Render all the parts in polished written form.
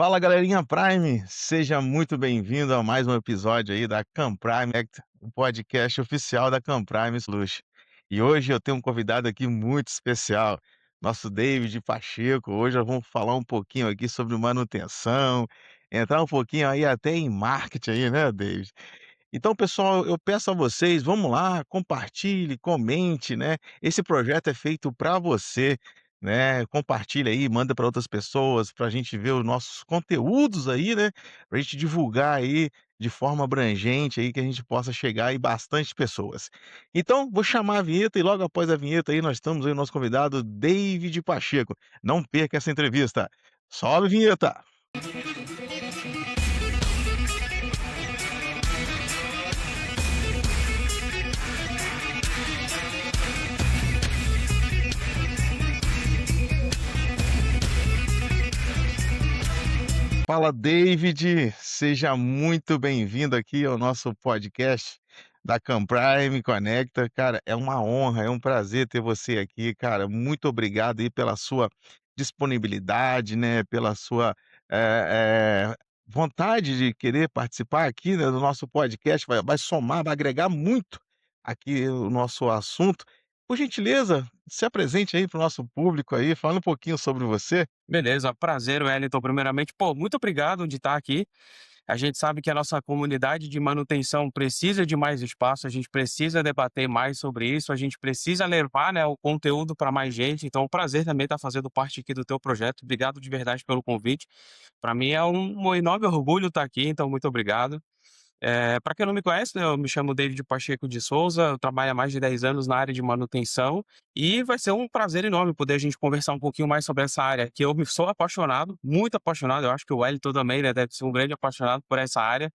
Fala galerinha Prime, seja muito bem-vindo a mais um episódio aí da Camprime Act, o podcast oficial da Camprime Solutions. E hoje eu tenho um convidado aqui muito especial, nosso David Pacheco. Hoje nós vamos falar um pouquinho aqui sobre manutenção, entrar um pouquinho aí até em marketing aí, né, David? Então, pessoal, eu peço a vocês, vamos lá, compartilhe, comente, né? Esse projeto é feito para você, né? Compartilha aí, manda para outras pessoas, para a gente ver os nossos conteúdos aí, né? Para a gente divulgar aí de forma abrangente aí, que a gente possa chegar em bastante pessoas. Então, vou chamar a vinheta e logo após a vinheta aí nós estamos aí o nosso convidado David Pacheco. Não perca essa entrevista. Sobe a vinheta. Fala, David, seja muito bem-vindo aqui ao nosso podcast da Camprime Conecta. Cara, é uma honra, é um prazer ter você aqui, cara. Muito obrigado aí pela sua disponibilidade, né, pela sua vontade de querer participar aqui, né, do nosso podcast. Vai somar, vai agregar muito aqui o nosso assunto. Por gentileza, se apresente aí para o nosso público aí, fala um pouquinho sobre você. Beleza, prazer, Wellington. Primeiramente, muito obrigado de estar aqui. A gente sabe que a nossa comunidade de manutenção precisa de mais espaço, a gente precisa debater mais sobre isso, a gente precisa levar, né, o conteúdo para mais gente. Então, é um prazer também estar fazendo parte aqui do teu projeto. Obrigado de verdade pelo convite. Para mim é um enorme orgulho estar aqui, então muito obrigado. Para quem não me conhece, né, eu me chamo David Pacheco de Souza, eu trabalho há mais de 10 anos na área de manutenção e vai ser um prazer enorme poder a gente conversar um pouquinho mais sobre essa área, que eu sou apaixonado, muito apaixonado, eu acho que o Wellington também, né, deve ser um grande apaixonado por essa área.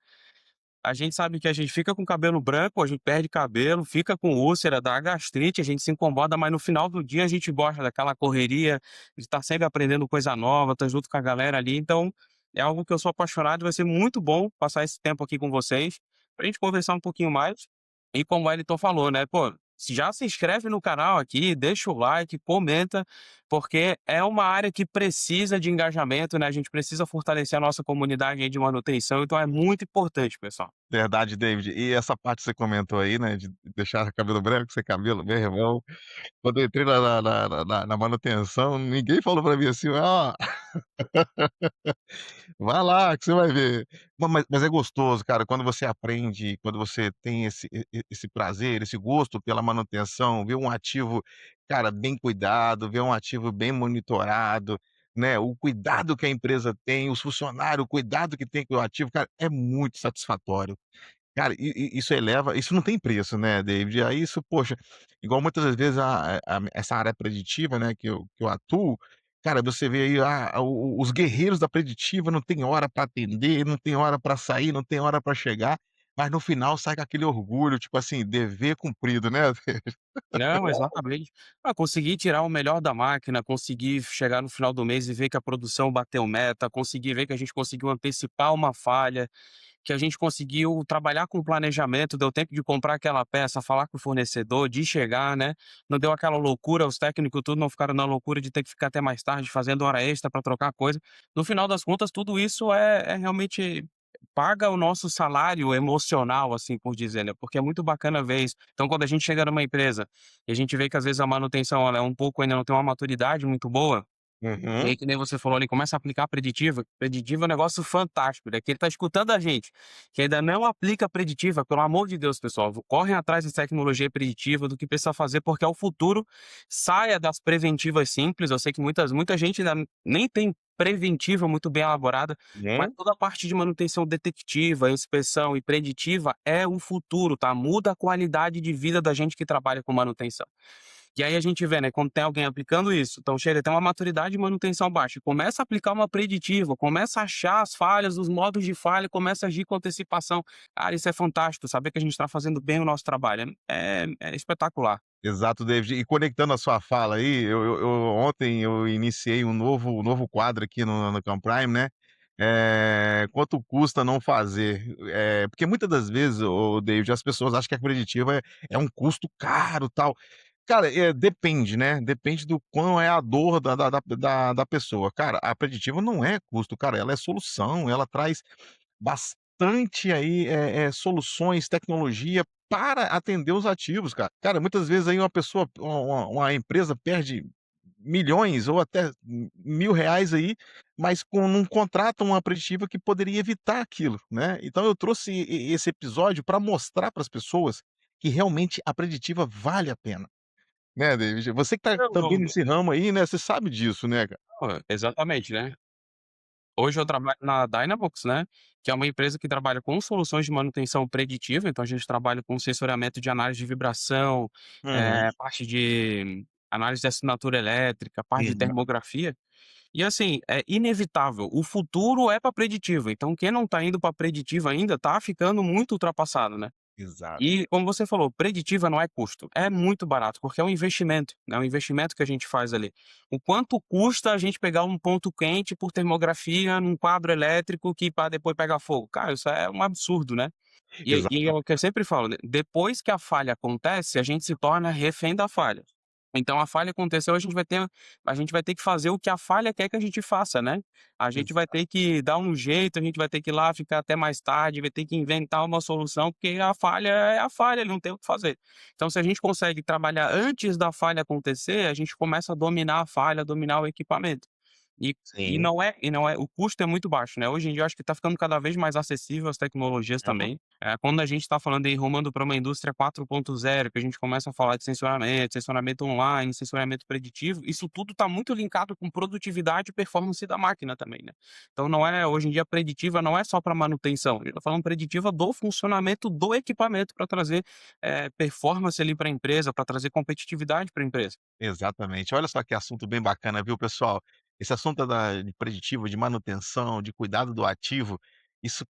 A gente sabe que a gente fica com cabelo branco, a gente perde cabelo, fica com úlcera, dá gastrite, a gente se incomoda, mas no final do dia a gente gosta daquela correria, de estar sempre aprendendo coisa nova, tá junto com a galera ali. Então, é algo que eu sou apaixonado, vai ser muito bom passar esse tempo aqui com vocês, pra gente conversar um pouquinho mais. E como o Wellington falou, né, pô, já se inscreve no canal aqui, deixa o like, comenta, porque é uma área que precisa de engajamento, né? A gente precisa fortalecer a nossa comunidade aí de manutenção, então é muito importante, pessoal. Verdade, David. E essa parte que você comentou aí, né, de deixar cabelo branco, sem cabelo, meu irmão, quando eu entrei na manutenção, ninguém falou pra mim assim: "Ó, vai lá que você vai ver". Mas é gostoso, cara, quando você aprende, quando você tem esse prazer, esse gosto pela manutenção, ver um ativo, cara, bem cuidado, ver um ativo bem monitorado, né, o cuidado que a empresa tem, os funcionários, o cuidado que tem com o ativo, cara, é muito satisfatório. Cara, isso eleva, isso não tem preço, né, David. Aí isso, poxa, igual muitas das vezes essa área preditiva, né, que eu atuo, cara, você vê aí, os guerreiros da preditiva não tem hora para atender, não tem hora para sair, não tem hora para chegar, mas no final sai com aquele orgulho, tipo assim, dever cumprido, né. Não, exatamente. Conseguir tirar o melhor da máquina, conseguir chegar no final do mês e ver que a produção bateu meta, conseguir ver que a gente conseguiu antecipar uma falha, que a gente conseguiu trabalhar com planejamento, deu tempo de comprar aquela peça, falar com o fornecedor, de chegar, né? Não deu aquela loucura, os técnicos tudo não ficaram na loucura de ter que ficar até mais tarde fazendo hora extra para trocar coisa. No final das contas, tudo isso é realmente paga o nosso salário emocional, assim por dizer, né? Porque é muito bacana ver isso. Então, quando a gente chega numa empresa e a gente vê que às vezes a manutenção ela é um pouco ainda não tem uma maturidade muito boa, e Uhum. aí, que nem você falou ali, começa a aplicar a preditiva. Preditiva é um negócio fantástico, né? Que ele tá escutando a gente, que ainda não aplica a preditiva, pelo amor de Deus, pessoal, correm atrás de tecnologia preditiva, do que precisa fazer, porque é o futuro. Saia das preventivas simples. Eu sei que muita gente ainda nem tem preventiva muito bem elaborada, mas Uhum. toda a parte de manutenção detectiva, inspeção e preditiva é o futuro, tá? Muda a qualidade de vida da gente que trabalha com manutenção. E aí a gente vê, né, quando tem alguém aplicando isso, então chega, tem uma maturidade de manutenção baixa, começa a aplicar uma preditiva, começa a achar as falhas, os modos de falha, começa a agir com antecipação. Cara, isso é fantástico, saber que a gente está fazendo bem o nosso trabalho, é espetacular. Exato, David. E conectando a sua fala aí, ontem eu iniciei um novo quadro aqui no Camprime, né, quanto custa não fazer? Porque muitas das vezes, David, as pessoas acham que a preditiva é um custo caro, tal. Cara, depende, né, depende do quão é a dor da pessoa. Cara, a preditiva não é custo, cara, ela é solução, ela traz bastante aí, soluções, tecnologia para atender os ativos, cara. Cara, muitas vezes aí uma pessoa uma empresa perde milhões ou até R$ 1.000 aí, mas não contrata uma preditiva que poderia evitar aquilo, né. Então eu trouxe esse episódio para mostrar para as pessoas que realmente a preditiva vale a pena. Né, David, você que tá também Eu nesse ramo aí, né, você sabe disso, né, cara. exatamente, né. Hoje eu trabalho na Dynavox, né, que é uma empresa que trabalha com soluções de manutenção preditiva, então a gente trabalha com sensoriamento de análise de vibração, Uhum. parte de análise de assinatura elétrica, parte de Exa termografia. E assim, é inevitável, o futuro é para preditiva, então quem não tá indo para preditiva ainda tá ficando muito ultrapassado, né. exato, E como você falou, preditiva não é custo, é muito barato, porque é um investimento, né, um investimento que a gente faz ali. O quanto custa a gente pegar um ponto quente por termografia num quadro elétrico que para depois pegar fogo? Cara, isso é um absurdo, né. E é exato, o que eu sempre falo, né, depois que a falha acontece, a gente se torna refém da falha. Então a falha aconteceu, a gente vai ter que fazer o que a falha quer que a gente faça, né. A gente vai exato, ter que dar um jeito, a gente vai ter que ir lá ficar até mais tarde, vai ter que inventar uma solução, porque a falha é a falha, não tem o que fazer. Então se a gente consegue trabalhar antes da falha acontecer, a gente começa a dominar a falha, dominar o equipamento. sim. E não é o custo é muito baixo, né, hoje em dia eu acho que está ficando cada vez mais acessível as tecnologias Uhum. também. Quando a gente está falando aí rumando para uma indústria 4.0, que a gente começa a falar de sensoramento online, sensoramento preditivo, isso tudo está muito linkado com produtividade e performance da máquina também, né. Então não é hoje em dia preditiva não é só para manutenção, a gente tá falando preditiva do funcionamento do equipamento para trazer, performance ali para a empresa, para trazer competitividade para a empresa. Exatamente. Olha só que assunto bem bacana, viu, pessoal. Esse assunto de preditivo, de manutenção, de cuidado do ativo, isso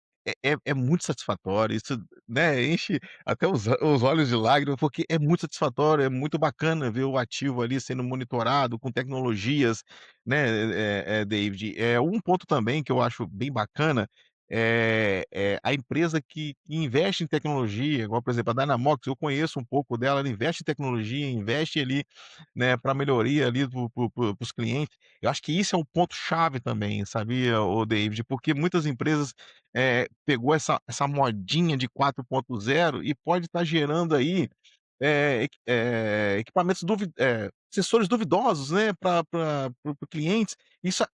é muito satisfatório, isso, né, enche até os olhos de lágrima, porque é muito satisfatório, é muito bacana ver o ativo ali sendo monitorado com tecnologias, né, David. Um ponto também que eu acho bem bacana, é a empresa que investe em tecnologia, igual, por exemplo, a Dynamox, eu conheço um pouco dela, ela investe em tecnologia, investe ali, né, pra melhoria ali para os clientes. Eu acho que isso é um ponto chave também, sabia, ô David, porque muitas empresas, pegou essa modinha de 4.0 e pode estar gerando aí, equipamentos sensores duvidosos, né, para o clientes. Isso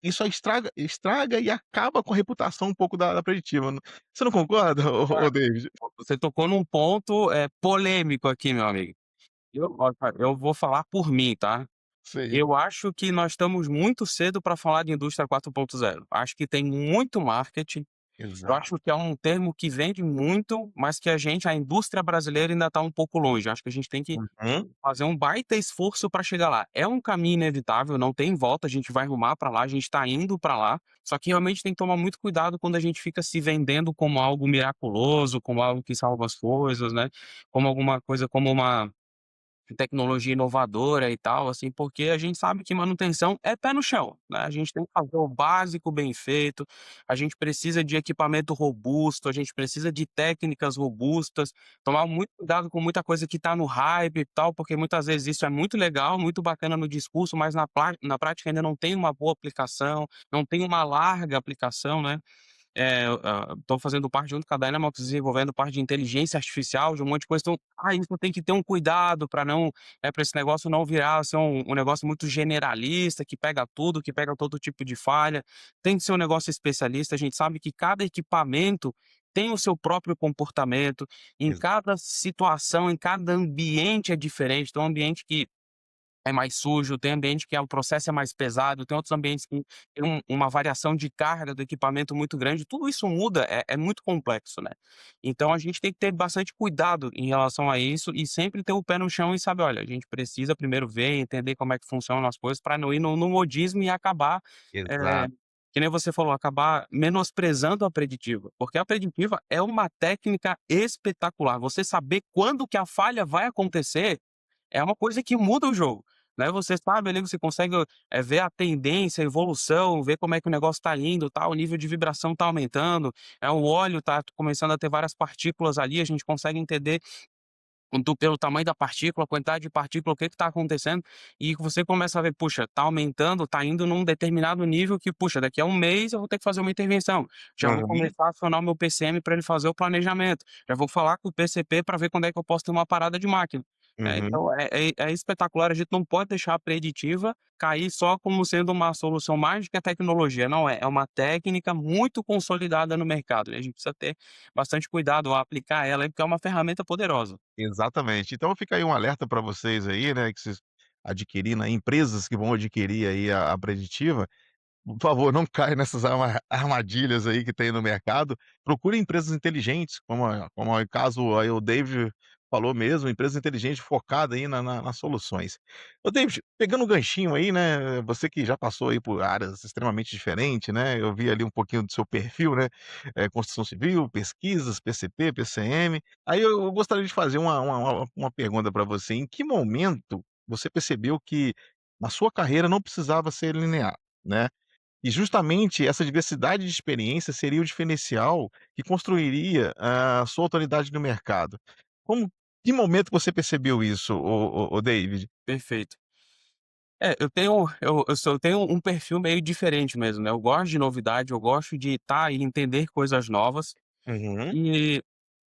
estraga e acaba com a reputação um pouco da preditiva. Você não concorda, ô David? Você tocou num ponto, polêmico aqui, meu amigo. Olha, cara, eu vou falar por mim, tá. Sim, Eu acho que nós estamos muito cedo para falar de indústria 4.0. Acho que tem muito marketing, eu exato. acho que é um termo que vende muito, mas que a indústria brasileira ainda está um pouco longe. Acho que a gente tem que Uhum. fazer um baita esforço para chegar lá. É um caminho inevitável, não tem volta, a gente vai rumar para lá, a gente está indo para lá, só que realmente tem que tomar muito cuidado quando a gente fica se vendendo como algo miraculoso, como algo que salva as coisas, né, como alguma coisa, como uma tecnologia inovadora e tal, assim, porque a gente sabe que manutenção é pé no chão, né, a gente tem que fazer o básico bem feito, a gente precisa de equipamento robusto, a gente precisa de técnicas robustas, tomar muito cuidado com muita coisa que tá no hype e tal, porque muitas vezes isso é muito legal, muito bacana no discurso, mas na prática ainda não tem uma boa aplicação, não tem uma larga aplicação, né. Tô fazendo parte junto com a Dynamax, desenvolvendo parte de inteligência artificial, de um monte de coisa, então, isso tem que ter um cuidado para não para esse negócio não virar ser um negócio muito generalista, que pega tudo, que pega todo tipo de falha. Tem que ser um negócio especialista, a gente sabe que cada equipamento tem o seu próprio comportamento, em Exa cada situação, em cada ambiente é diferente, tem um ambiente que é mais sujo, tem ambiente que o processo é mais pesado, tem outros ambientes que tem uma variação de carga do equipamento muito grande, tudo isso muda, é muito complexo, né. Então a gente tem que ter bastante cuidado em relação a isso e sempre ter o pé no chão e saber: "Olha, a gente precisa primeiro ver, entender como é que funcionam as coisas para não ir no modismo e acabar, eh, exato, que nem você falou, acabar menosprezando a preditiva", porque a preditiva é uma técnica espetacular, você saber quando que a falha vai acontecer é uma coisa que muda o jogo, né, você sabe ali, você consegue, ver a tendência, a evolução, ver como é que o negócio tá indo, tá, o nível de vibração tá aumentando, o óleo tá começando a ter várias partículas ali, a gente consegue entender pelo tamanho da partícula, a quantidade de partícula, o que está acontecendo, e você começa a ver, puxa, está aumentando, está indo num determinado nível que, puxa, daqui a um mês eu vou ter que fazer uma intervenção. Já vou Uhum, começar a acionar o meu PCM para ele fazer o planejamento. Já vou falar com o PCP para ver quando é que eu posso ter uma parada de máquina. uhum. Então é espetacular, a gente não pode deixar a preditiva cair só como sendo uma solução mágica, a tecnologia, não é, é uma técnica muito consolidada no mercado, e a gente precisa ter bastante cuidado ao aplicar ela, porque é uma ferramenta poderosa. Exatamente. Então fica aí um alerta para vocês aí, né, que vocês adquirindo aí, empresas que vão adquirir aí a preditiva. Por favor, não caia nessas armadilhas aí que tem no mercado. Procure empresas inteligentes, como é o caso aí o David falou mesmo, empresa inteligente focada aí nas soluções. Ô David, pegando o ganchinho aí, né, você que já passou aí por áreas extremamente diferentes, né, eu vi ali um pouquinho do seu perfil, né, construção civil, pesquisas, PCP, PCM. Aí eu gostaria de fazer uma pergunta para você, em que momento você percebeu que a sua carreira não precisava ser linear, né? E justamente essa diversidade de experiência seria o diferencial que construiria a sua autoridade no mercado. Como que momento você percebeu isso, ô David? Perfeito. Eu tenho um perfil meio diferente mesmo, né, eu gosto de novidade, eu gosto de estar e entender coisas novas, Uhum, e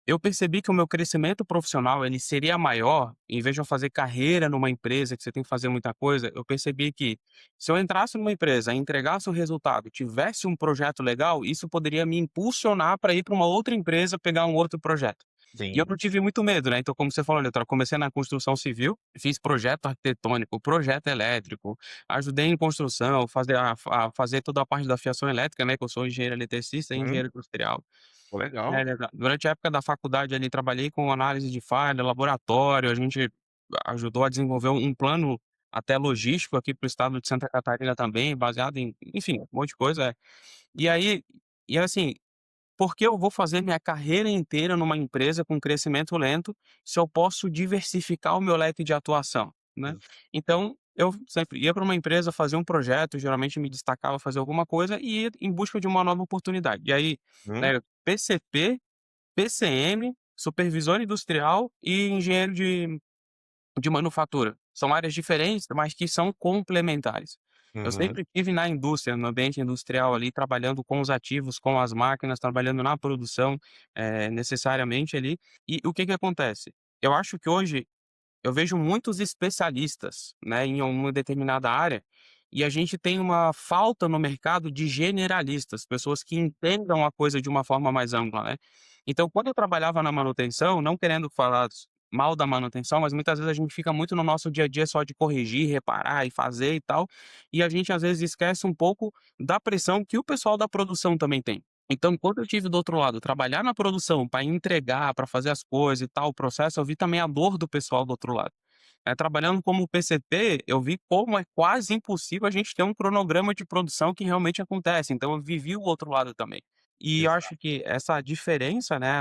eu percebi que o meu crescimento profissional, ele seria maior, em vez de eu fazer carreira numa empresa que você tem que fazer muita coisa, eu percebi que se eu entrasse numa empresa, entregasse o resultado, tivesse um projeto legal, isso poderia me impulsionar para ir para uma outra empresa pegar um outro projeto. E eu sim. não tive muito medo, né, então como você falou, eu comecei na construção civil, fiz projeto arquitetônico, projeto elétrico, ajudei em construção, fazer toda a parte da fiação elétrica, né, que eu sou engenheiro eletricista e Uhum. engenheiro industrial. Pô, legal. É, durante a época da faculdade ali, trabalhei com análise de falha, laboratório, a gente ajudou a desenvolver um plano até logístico aqui para o estado de Santa Catarina também, baseado em enfim, um monte de coisa, é. E aí assim, por que eu vou fazer minha carreira inteira numa empresa com crescimento lento, se eu posso diversificar o meu leque de atuação, né. Ex Então, eu sempre ia para uma empresa fazer um projeto, geralmente me destacava fazer alguma coisa e ia em busca de uma nova oportunidade. E aí, Uhum, né, PCP, PCM, supervisor industrial e engenheiro de manufatura. São áreas diferentes, mas que são complementares. Eu uhum, sempre estive na indústria, no ambiente industrial ali, trabalhando com os ativos, com as máquinas, trabalhando na produção, necessariamente ali. E o que que acontece? Eu acho que hoje eu vejo muitos especialistas, né, em uma determinada área, e a gente tem uma falta no mercado de generalistas, pessoas que entendam a coisa de uma forma mais ampla, né. Então, quando eu trabalhava na manutenção, não querendo falar mal da manutenção, mas muitas vezes a gente fica muito no nosso dia a dia só de corrigir, reparar e fazer e tal, e a gente às vezes esquece um pouco da pressão que o pessoal da produção também tem. Então, quando eu tive do outro lado, trabalhar na produção para entregar, para fazer as coisas e tal, o processo, eu vi também a dor do pessoal do outro lado. Trabalhando como PCP, eu vi como é quase impossível a gente ter um cronograma de produção que realmente acontece, então eu vivi o outro lado também. E eu acho exato. que essa diferença, né,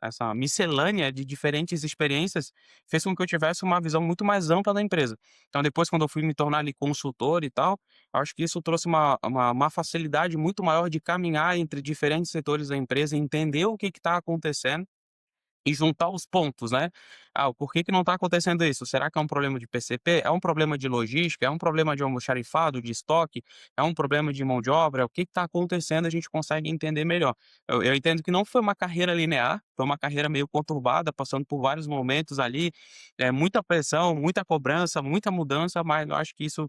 essa miscelânea de diferentes experiências, fez com que eu tivesse uma visão muito mais ampla da empresa. Então depois quando eu fui me tornar ali consultor e tal, acho que isso trouxe uma facilidade muito maior de caminhar entre diferentes setores da empresa, entender o que está acontecendo e juntar os pontos, né. Ah, o porquê que não está acontecendo isso? Será que é um problema de PCP? É um problema de logística? É um problema de almoxarifado, de estoque? É um problema de mão de obra? O que está acontecendo, a gente consegue entender melhor. Eu entendo que não foi uma carreira linear, foi uma carreira meio conturbada, passando por vários momentos ali, muita pressão, muita cobrança, muita mudança, mas eu acho que isso,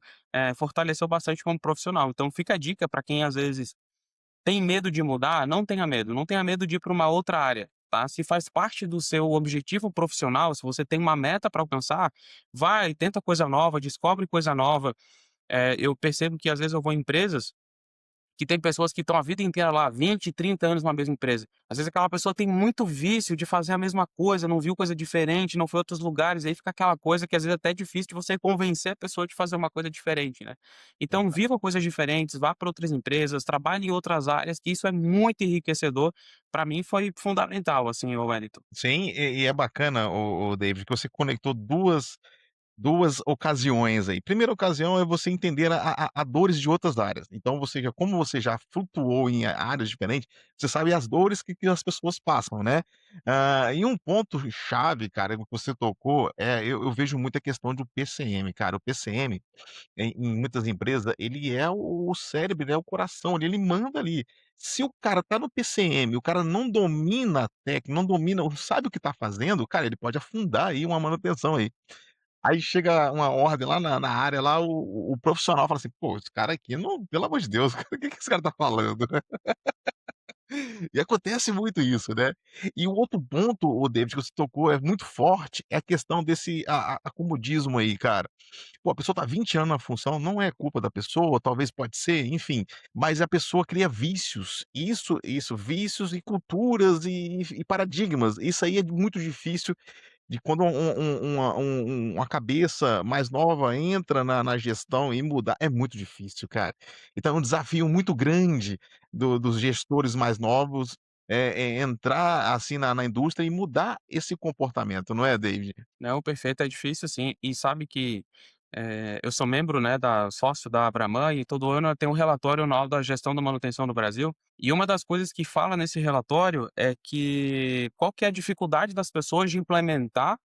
fortaleceu bastante como profissional. Então fica a dica para quem às vezes tem medo de mudar? Não tenha medo, não tenha medo de ir para uma outra área, tá. Se faz parte do seu objetivo profissional, se você tem uma meta para alcançar, vai, tenta coisa nova, descobre coisa nova. Eu percebo que às vezes eu vou em empresas que tem pessoas que estão a vida inteira lá, 20, 30 anos na mesma empresa. Às vezes aquela pessoa tem muito vício de fazer a mesma coisa, não viu coisa diferente, não foi a outros lugares, aí fica aquela coisa que às vezes é até difícil de você convencer a pessoa de fazer uma coisa diferente, né. Então viva coisas diferentes, vá para outras empresas, trabalhe em outras áreas, que isso é muito enriquecedor. Para mim foi fundamental, assim, ô Wellington. Sim, e é bacana, o David, que você conectou 2 2 ocasiões aí. Primeira ocasião é você entender a dores de outras áreas. Então você já como você já flutuou em áreas diferentes, você sabe as dores que as pessoas passam, né. E um ponto chave, cara, que você tocou, eu vejo muito a questão do PCM, cara. O PCM, em muitas empresas, ele é o cérebro, ele é o coração ali, ele manda ali. Se o cara tá no PCM, o cara não domina a técnica, não domina, não sabe o que tá fazendo, cara, ele pode afundar aí uma manutenção aí. Aí chega uma ordem lá na área lá, o profissional fala assim: "Pô, esse cara aqui não, pelo amor de Deus, o que que esse cara tá falando?" E acontece muito isso, né. E o outro ponto, o David, que você tocou, é muito forte, é a questão desse acomodismo aí, cara. Pô, a pessoa tá 20 anos na função, não é culpa da pessoa, talvez pode ser, enfim, mas a pessoa cria vícios. Isso, vícios e culturas e paradigmas. Isso aí é muito difícil de quando uma cabeça mais nova entra na gestão e mudar, é muito difícil, cara. Então é um desafio muito grande dos gestores mais novos, entrar, assim, na indústria e mudar esse comportamento, não é, David? Não, perfeito, é difícil sim. E sabe que, eu sou membro, né, da sócio da Abraman e todo ano eu tenho um relatório anual da gestão da manutenção no Brasil, e uma das coisas que fala nesse relatório é que qual que é a dificuldade das pessoas de implementar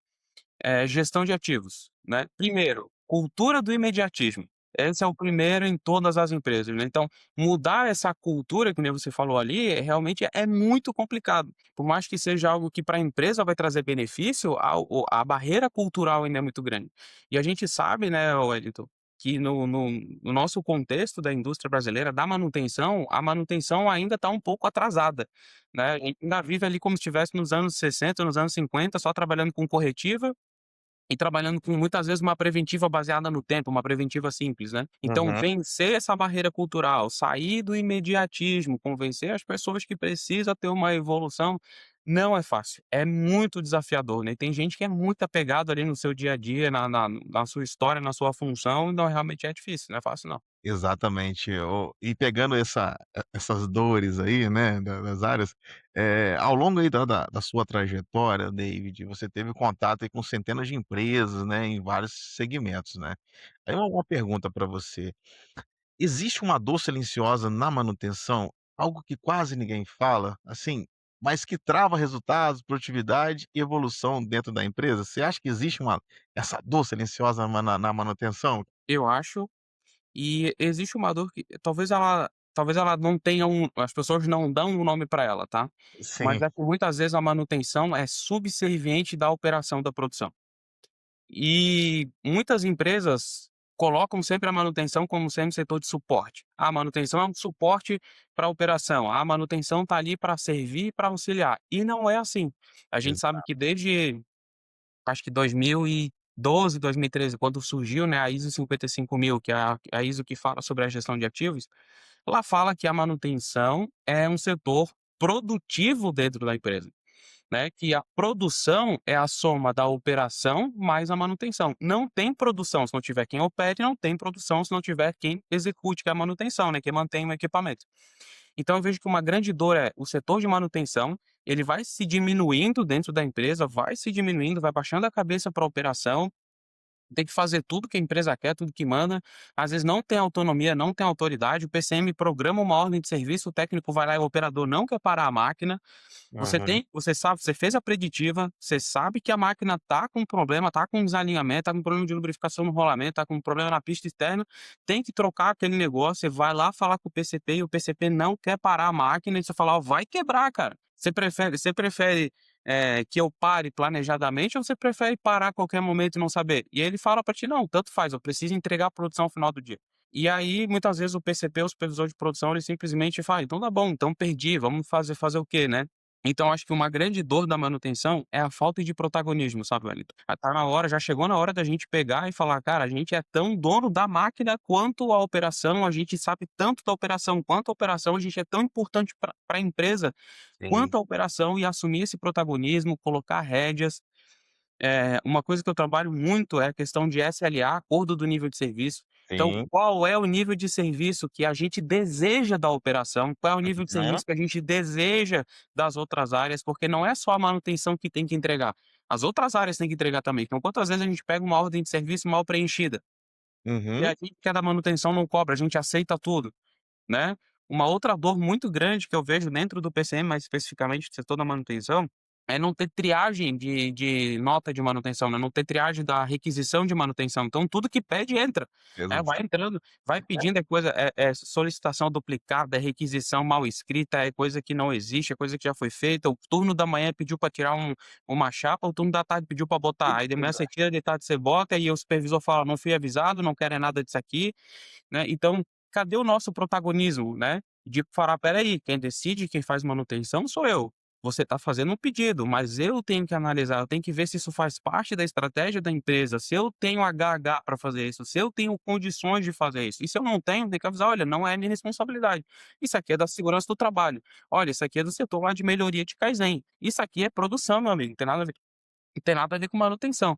gestão de ativos, né. Primeiro, cultura do imediatismo. Esse é o primeiro em todas as empresas, né. Então, mudar essa cultura, que nem você falou ali, realmente é muito complicado. Por mais que seja algo que para a empresa vai trazer benefício, a barreira cultural ainda é muito grande. E a gente sabe, né, Wellington, que no nosso contexto da indústria brasileira, da manutenção, a manutenção ainda está um pouco atrasada, né. A gente ainda vive ali como se estivesse nos anos 60, nos anos 50, só trabalhando com corretiva e trabalhando com muitas vezes uma preventiva baseada no tempo, uma preventiva simples, né. Então Uhum. vencer essa barreira cultural, sair do imediatismo, convencer as pessoas que precisa ter uma evolução, não é fácil, é muito desafiador, né. Tem gente que é muito apegado ali no seu dia a dia, na sua história, na sua função, então realmente é difícil, não é fácil não. Exatamente. E pegando essas dores aí, né, das áreas, ao longo aí da sua trajetória, David, você teve contato aí com centenas de empresas, né, em vários segmentos, né. Aí uma pergunta para você: existe uma dor silenciosa na manutenção, algo que quase ninguém fala, assim, mas que trava resultados, produtividade e evolução dentro da empresa? Você acha que existe essa dor silenciosa na manutenção? Eu acho. E existe uma dor que talvez ela não tenha as pessoas não dão um nome para ela, tá. Mas Sim, é que muitas vezes a manutenção é subserviente da operação da produção. E muitas empresas colocam sempre a manutenção como sendo setor de suporte. A manutenção é um suporte para a operação, a manutenção está ali para servir, para auxiliar, e não é assim. A gente sabe que exato. desde, acho que 2012, 2013, quando surgiu, né, a ISO 55000, que é a ISO que fala sobre a gestão de ativos, ela fala que a manutenção é um setor produtivo dentro da empresa, né, que a produção é a soma da operação mais a manutenção. Não tem produção se não tiver quem opere, não tem produção se não tiver quem execute, que é a manutenção, né, que mantém o equipamento. Então eu vejo que uma grande dor é o setor de manutenção, ele vai se diminuindo dentro da empresa, vai se diminuindo, vai baixando a cabeça para a operação, tem que fazer tudo que a empresa quer, tudo que manda, às vezes não tem autonomia, não tem autoridade, o PCM programa uma ordem de serviço, o técnico vai lá e o operador não quer parar a máquina, Aham. você sabe, você fez a preditiva, você sabe que a máquina tá com problema, tá com desalinhamento, tá com problema de lubrificação no rolamento, tá com problema na pista externa, tem que trocar aquele negócio, você vai lá falar com o PCP e o PCP não quer parar a máquina e você fala: "Ó, vai quebrar, cara". Você prefere, que eu pare planejadamente ou você prefere parar a qualquer momento e não saber? E aí ele fala pra ti: "Não, tanto faz, eu preciso entregar a produção ao final do dia". E aí, muitas vezes o PCP, o supervisor de produção, ele simplesmente fala: "Então tá bom, então perdi, vamos fazer o quê, né?". Então acho que uma grande dor da manutenção é a falta de protagonismo, sabe, Wellington? Tá na hora, já chegou na hora da gente pegar e falar: "Cara, a gente é tão dono da máquina quanto a operação, a gente sabe tanto da operação quanto a operação, a gente é tão importante para a empresa Sim, quanto a operação", e assumir esse protagonismo, colocar rédeas. Uma coisa que eu trabalho muito é a questão de SLA, acordo do nível de serviço. Então, sim. qual é o nível de serviço que a gente deseja da operação? Qual é o nível de Uhum. serviço que a gente deseja das outras áreas? Porque não é só a manutenção que tem que entregar. as outras áreas têm que entregar também. Então quantas vezes a gente pega uma ordem de serviço mal preenchida, e a Uhum. gente que é da manutenção não cobra, a gente aceita tudo, né. Uma outra dor muito grande que eu vejo dentro do PCM, mais especificamente do setor da manutenção, é não ter triagem de nota de manutenção, né, não ter triagem da requisição de manutenção. Então tudo que pede entra, vai Exa entrando, vai pedindo, é coisa é solicitação duplicada, é requisição mal escrita, é coisa que não existe, é coisa que já foi feita. O turno da manhã pediu para tirar uma chapa, o turno da tarde pediu para botar, aí de manhã você tira, de tarde você bota, e o supervisor fala: "Não fui avisado, não quero é nada disso aqui", né. Então, cadê o nosso protagonismo, né, de falar: "Espera aí, quem decide, quem faz manutenção sou eu. Você está fazendo um pedido, mas eu tenho que analisar, eu tenho que ver se isso faz parte da estratégia da empresa, se eu tenho HH para fazer isso, se eu tenho condições de fazer isso. E se eu não tenho, tem que avisar: "Olha, não é minha responsabilidade. Isso aqui é da segurança do trabalho. Olha, isso aqui é do setor lá de melhoria de Kaizen. Isso aqui é produção, meu amigo, não tem nada a ver com manutenção".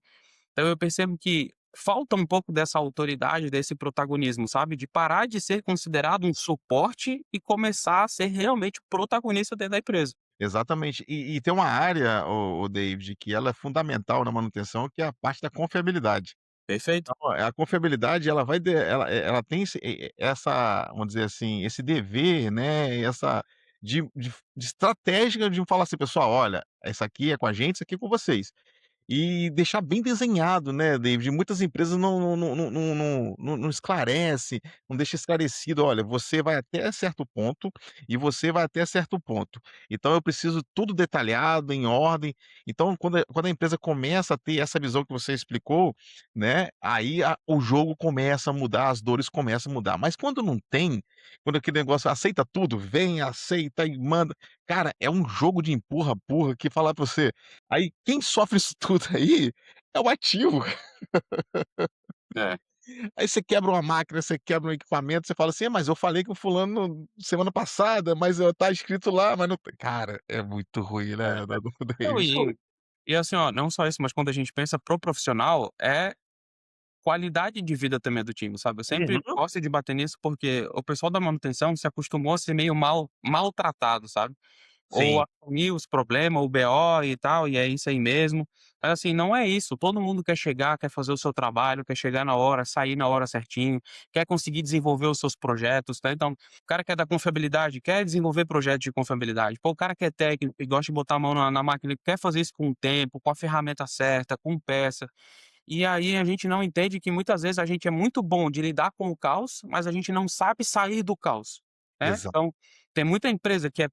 Então eu percebo que falta um pouco dessa autoridade, desse protagonismo, sabe, de parar de ser considerado um suporte e começar a ser realmente protagonista dentro da empresa. Exatamente. E tem uma área, o David, que ela é fundamental na manutenção, que é a parte da confiabilidade. Perfeito? Então, a confiabilidade ela vai de ela tem essa, vamos dizer assim, esse dever, né, essa de estratégia de falar assim: "Pessoal, olha, essa aqui é com a gente, isso aqui é com vocês". E deixar bem desenhado, né, David, muitas empresas não esclarece, não deixa esclarecido: "Olha, você vai até certo ponto e você vai até certo ponto. Então eu preciso tudo detalhado, em ordem". Então quando a empresa começa a ter essa visão que você explicou, né, aí o jogo começa a mudar, as dores começam a mudar. Mas quando não tem, quando aquele negócio aceita tudo, vem, aceita e manda, cara, é um jogo de empurra-empurra que falar pra você, aí quem sofre isso tudo aí é o ativo. É. Aí você quebra uma máquina, você quebra um equipamento, você fala assim: "É, mas eu falei com fulano semana passada, mas, tá escrito lá, mas não tem". Cara, é muito ruim, né, É. do Não, David. e assim, ó, não só isso, mas quando a gente pensa pro profissional, é qualidade de vida também do time, sabe. Eu sempre Uhum. gosto de bater nisso, porque o pessoal da manutenção se acostumou a ser meio maltratado, sabe. Ou Sim, assumir os problemas, o BO e tal, e é isso aí mesmo. Mas assim, não é isso, todo mundo quer chegar, quer fazer o seu trabalho, quer chegar na hora, sair na hora certinho, quer conseguir desenvolver os seus projetos, tá. Então, o cara que é da confiabilidade, quer desenvolver projetos de confiabilidade. Pô, o cara que é técnico e gosta de botar a mão na máquina, quer fazer isso com o tempo, com a ferramenta certa, com peça. E aí a gente não entende que muitas vezes a gente é muito bom de lidar com o caos, mas a gente não sabe sair do caos, né. exa Então, tem muita empresa que é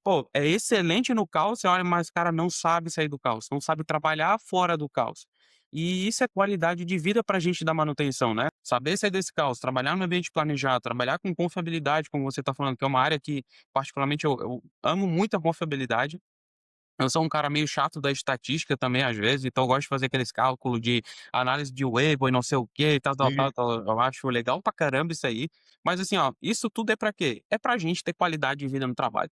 excelente no caos, você olha, mas o cara não sabe sair do caos, não sabe trabalhar fora do caos. E isso é qualidade de vida para a gente da manutenção, né. Saber sair desse caos, trabalhar no ambiente planejado, trabalhar com confiabilidade, como você está falando, que é uma área que particularmente eu amo muito a confiabilidade. Eu sou um cara meio chato da estatística também, às vezes, então eu gosto de fazer aqueles cálculos de análise de Weibull e não sei o quê, e tal, tal, sim. tal, tal. Eu acho legal pra caramba isso aí. Mas assim, ó, isso tudo é pra quê? É pra gente ter qualidade de vida no trabalho.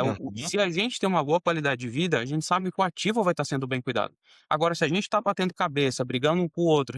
Aham. Se a gente tem uma boa qualidade de vida, a gente sabe que o ativo vai estar sendo bem cuidado. Agora, se a gente tá batendo cabeça, brigando um com o outro,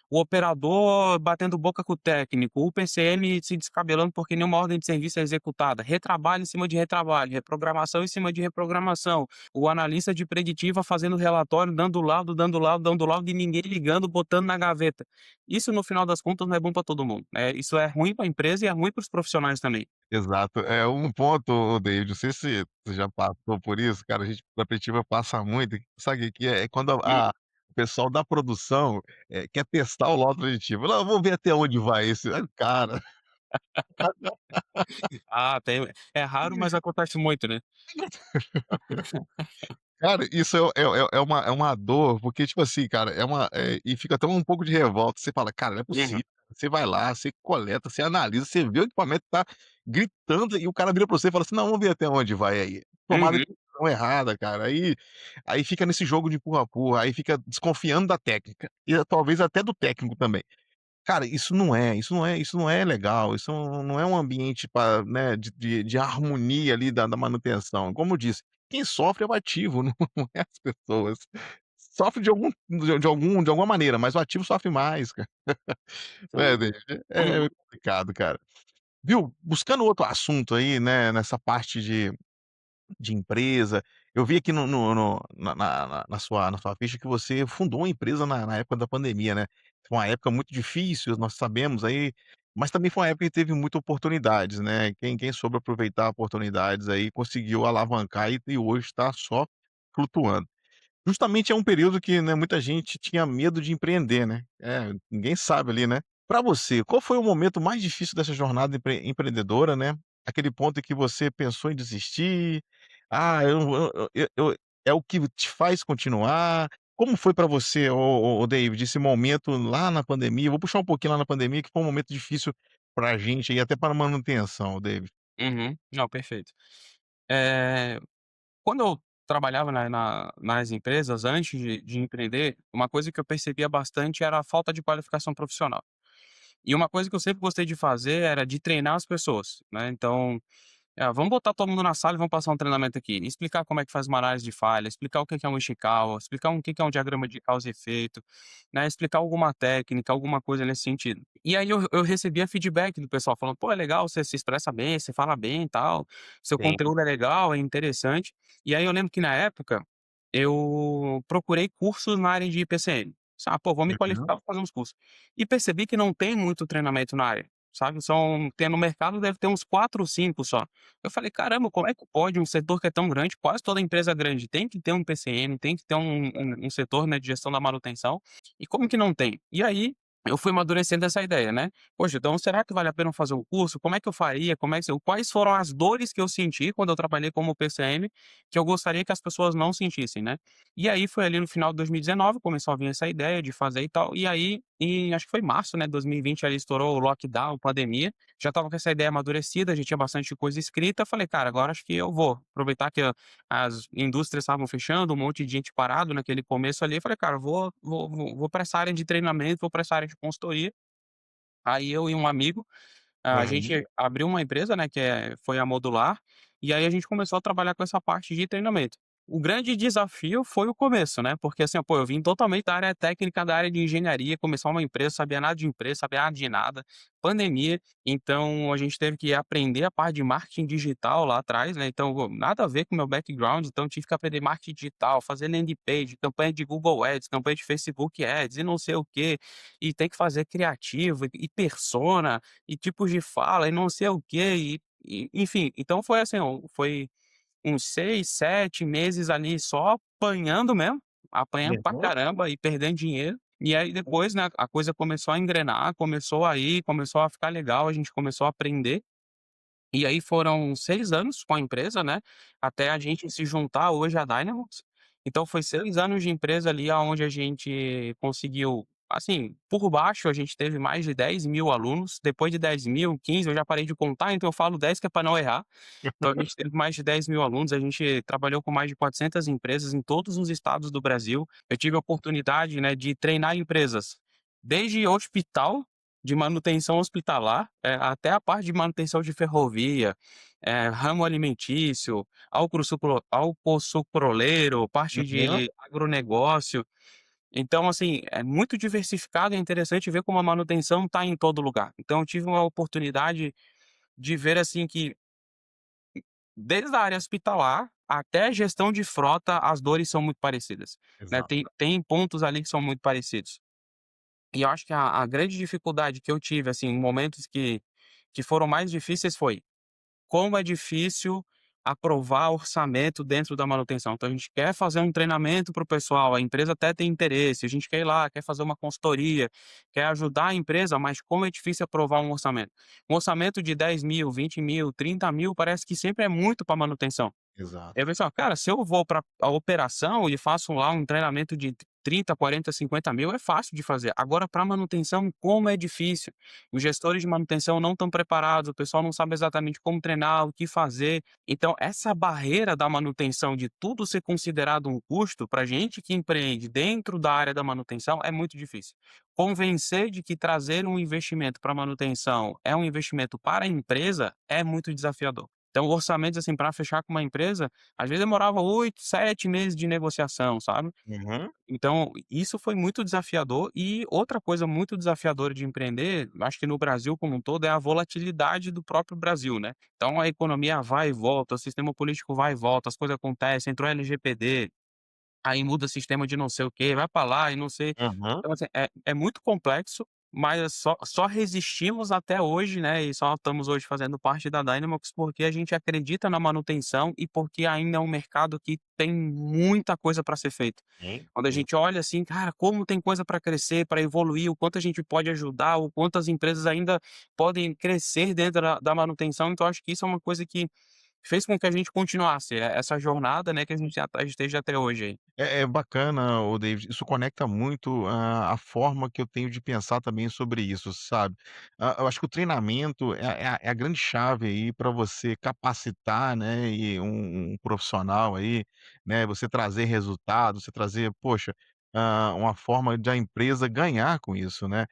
o operador batendo boca com o técnico, o PCM se descabelando porque nenhuma ordem de serviço é executada, retrabalho em cima de retrabalho, reprogramação em cima de reprogramação, o analista de preditiva fazendo relatório, dando laudo, dando laudo, dando laudo e ninguém ligando, botando na gaveta. Isso no final das contas não é bom para todo mundo, né, isso é ruim para a empresa e é ruim para os profissionais também. Exato. É um ponto, ô David, não sei se você já passou por isso, cara, a gente na Pretiva passa muito, sabe o que que é? É quando o pessoal da produção, quer testar o laudo preditivo. "Não, vamos ver até onde vai esse", cara. Ah, tem, é raro, mas acontece muito, né. Cara, isso é uma dor, porque, tipo assim, cara, e fica até um pouco de revolta, você fala: "Cara, não é Uhum, possível". Você vai lá, você coleta, você analisa, você vê o equipamento tá gritando e o cara vira pra você e fala assim: "Não, vamos ver até onde vai aí". Tomada de uhum, decisão errada, cara, aí fica nesse jogo de empurra-empurra, aí fica desconfiando da técnica, e talvez até do técnico também. Cara, isso não é legal, isso não é um ambiente pra, né, de harmonia ali da manutenção. Como eu disse, quem sofre é o ativo, não é as pessoas. Sofre de alguma maneira, mas o ativo sofre mais, cara. É, sim. David, é complicado, cara. Viu, buscando outro assunto aí, né, nessa parte de empresa. Eu vi aqui no na sua ficha que você fundou uma empresa na época da pandemia, né. Foi uma época muito difícil, nós sabemos aí, mas também foi uma época que teve muitas oportunidades, né. Quem soube aproveitar oportunidades aí conseguiu alavancar e hoje está só flutuando. Justamente é um período que, né, muita gente tinha medo de empreender, né. Ninguém sabe ali, né. Para você, qual foi o momento mais difícil dessa jornada empreendedora, né? Aquele ponto em que você pensou em desistir? "Ah, eu" é o que te faz continuar? Como foi para você, ô David, esse momento lá na pandemia? Vou puxar um pouquinho lá na pandemia, que foi um momento difícil pra gente e até para manutenção, David. Uhum. Não, perfeito. Eh, Quando eu trabalhava nas empresas, antes de empreender, uma coisa que eu percebia bastante era a falta de qualificação profissional. E uma coisa que eu sempre gostei de fazer era de treinar as pessoas, né, então vamos botar todo mundo na sala e vamos passar um treinamento aqui. Explicar como é que faz uma análise de falha, explicar o que que é um Ishikawa, explicar o que que é um diagrama de causa e efeito, né, explicar alguma técnica, alguma coisa nesse sentido. E aí eu recebia feedback do pessoal falando: "Pô, é legal, você se expressa bem, você fala bem e tal, seu Sim. conteúdo é legal, é interessante". E aí eu lembro que na época, eu procurei cursos na área de IPCM. Pô, vou me Uhum. qualificar, vou fazer uns cursos. E percebi que não tem muito treinamento na área, sabe, tem no mercado deve ter uns 4 ou 5 só. Eu falei: "Caramba, como é que pode um setor que é tão grande, quase toda empresa grande tem que ter um PCM, tem que ter um setor, né, de gestão da manutenção, e como que não tem?". E aí, eu fui amadurecendo essa ideia, né. Poxa, então será que vale a pena fazer um curso? Como é que eu faria? Como é que quais foram as dores que eu senti quando eu trabalhei como PCM, que eu gostaria que as pessoas não sentissem, né. E aí foi ali no final de 2019, começou a vir essa ideia de fazer e tal, e aí acho que foi março, né, 2020 ali estourou o lockdown, pandemia, já estava com essa ideia amadurecida, já tinha bastante coisa escrita, falei: "Cara, agora acho que eu vou aproveitar que as indústrias estavam fechando, um monte de gente parado naquele começo ali", falei: "Cara, vou pra essa área de treinamento, vou pra essa área de consultoria". Aí eu e um amigo, a Aham. gente abriu uma empresa, né, foi a Modular, e aí a gente começou a trabalhar com essa parte de treinamento. O grande desafio foi o começo, né, porque assim, pô, eu vim totalmente da área técnica, da área de engenharia, começar uma empresa, sabia nada de empresa, sabia nada de nada, pandemia, então a gente teve que aprender a parte de marketing digital lá atrás, né, então nada a ver com o meu background, então tive que aprender marketing digital, fazer landing page, campanha de Google Ads, campanha de Facebook Ads e não sei o quê, e tem que fazer criativo e persona, e tipos de fala e não sei o quê, enfim, então foi assim, foi uns 6, 7 meses ali só apanhando mesmo, apanhando pra Aham. caramba e perdendo dinheiro. E aí depois, né, a coisa começou a engrenar, começou a ir, começou a ficar legal, a gente começou a aprender. E aí foram 6 anos com a empresa, né, até a gente se juntar hoje à Dynamos. Então foi 6 anos de empresa ali aonde a gente conseguiu assim, por baixo a gente teve mais de 10.000 alunos, depois de 10.000, 15 eu já parei de contar, então eu falo 10 que é para não errar. Então a gente teve mais de 10.000 alunos, a gente trabalhou com mais de 400 empresas em todos os estados do Brasil. Eu tive a oportunidade, né, de treinar empresas, desde hospital, de manutenção hospitalar, até a parte de manutenção de ferrovia, ramo alimentício, alpossucroleiro, parte Aham. de agronegócio. Então, assim, é muito diversificado, é interessante ver como a manutenção está em todo lugar. Então eu tive uma oportunidade de ver, assim, que desde a área hospitalar até a gestão de frota, as dores são muito parecidas, né, Exato. tem pontos ali que são muito parecidos. E eu acho que a grande dificuldade que eu tive, assim, em momentos que foram mais difíceis foi, como é difícil aprovar orçamento dentro da manutenção. Então a gente quer fazer um treinamento para o pessoal, a empresa até tem interesse, a gente quer ir lá, quer fazer uma consultoria, quer ajudar a empresa, mas como é difícil aprovar um orçamento. Um orçamento de 10.000, 20.000, 30.000 parece que sempre é muito para manutenção. Exato. Eu pensei: "Ó, cara, se eu vou para a operação e faço lá um treinamento de 30, 40, 50.000 é fácil de fazer. Agora para manutenção, como é difícil. Os gestores de manutenção não estão preparados, o pessoal não sabe exatamente como treinar, o que fazer". Então essa barreira da manutenção, de tudo ser considerado um custo, pra gente que empreende dentro da área da manutenção, é muito difícil. Convencer de que trazer um investimento para manutenção é um investimento para a empresa, é muito desafiador. Então orçamentos, assim, para fechar com uma empresa, às vezes demorava 8, 7 meses de negociação, sabe. Uhum. Então, isso foi muito desafiador e outra coisa muito desafiadora de empreender, acho que no Brasil como um todo, é a volatilidade do próprio Brasil, né. Então a economia vai e volta, o sistema político vai e volta, as coisas acontecem, entrou LGPD, aí muda sistema de não sei o quê, vai pra lá e não sei. Uhum. Então, assim, é muito complexo, mas só resistimos até hoje, né, e só estamos hoje fazendo parte da Dynamax, porque a gente acredita na manutenção e porque ainda é um mercado que tem muita coisa para ser feita. Sim, Quando a sim. gente olha assim: "Cara, como tem coisa para crescer, para evoluir, o quanto a gente pode ajudar, o quanto as empresas ainda podem crescer dentro da manutenção", então acho que isso é uma coisa que fez com que a gente continuasse, essa jornada, né, que a gente esteja até hoje aí. É bacana, o David, isso conecta muito a forma que eu tenho de pensar também sobre isso, sabe. Eu acho que o treinamento é a grande chave aí para você capacitar, né, e um profissional aí, né, você trazer resultados, você trazer, poxa, uma forma da empresa ganhar com isso, né.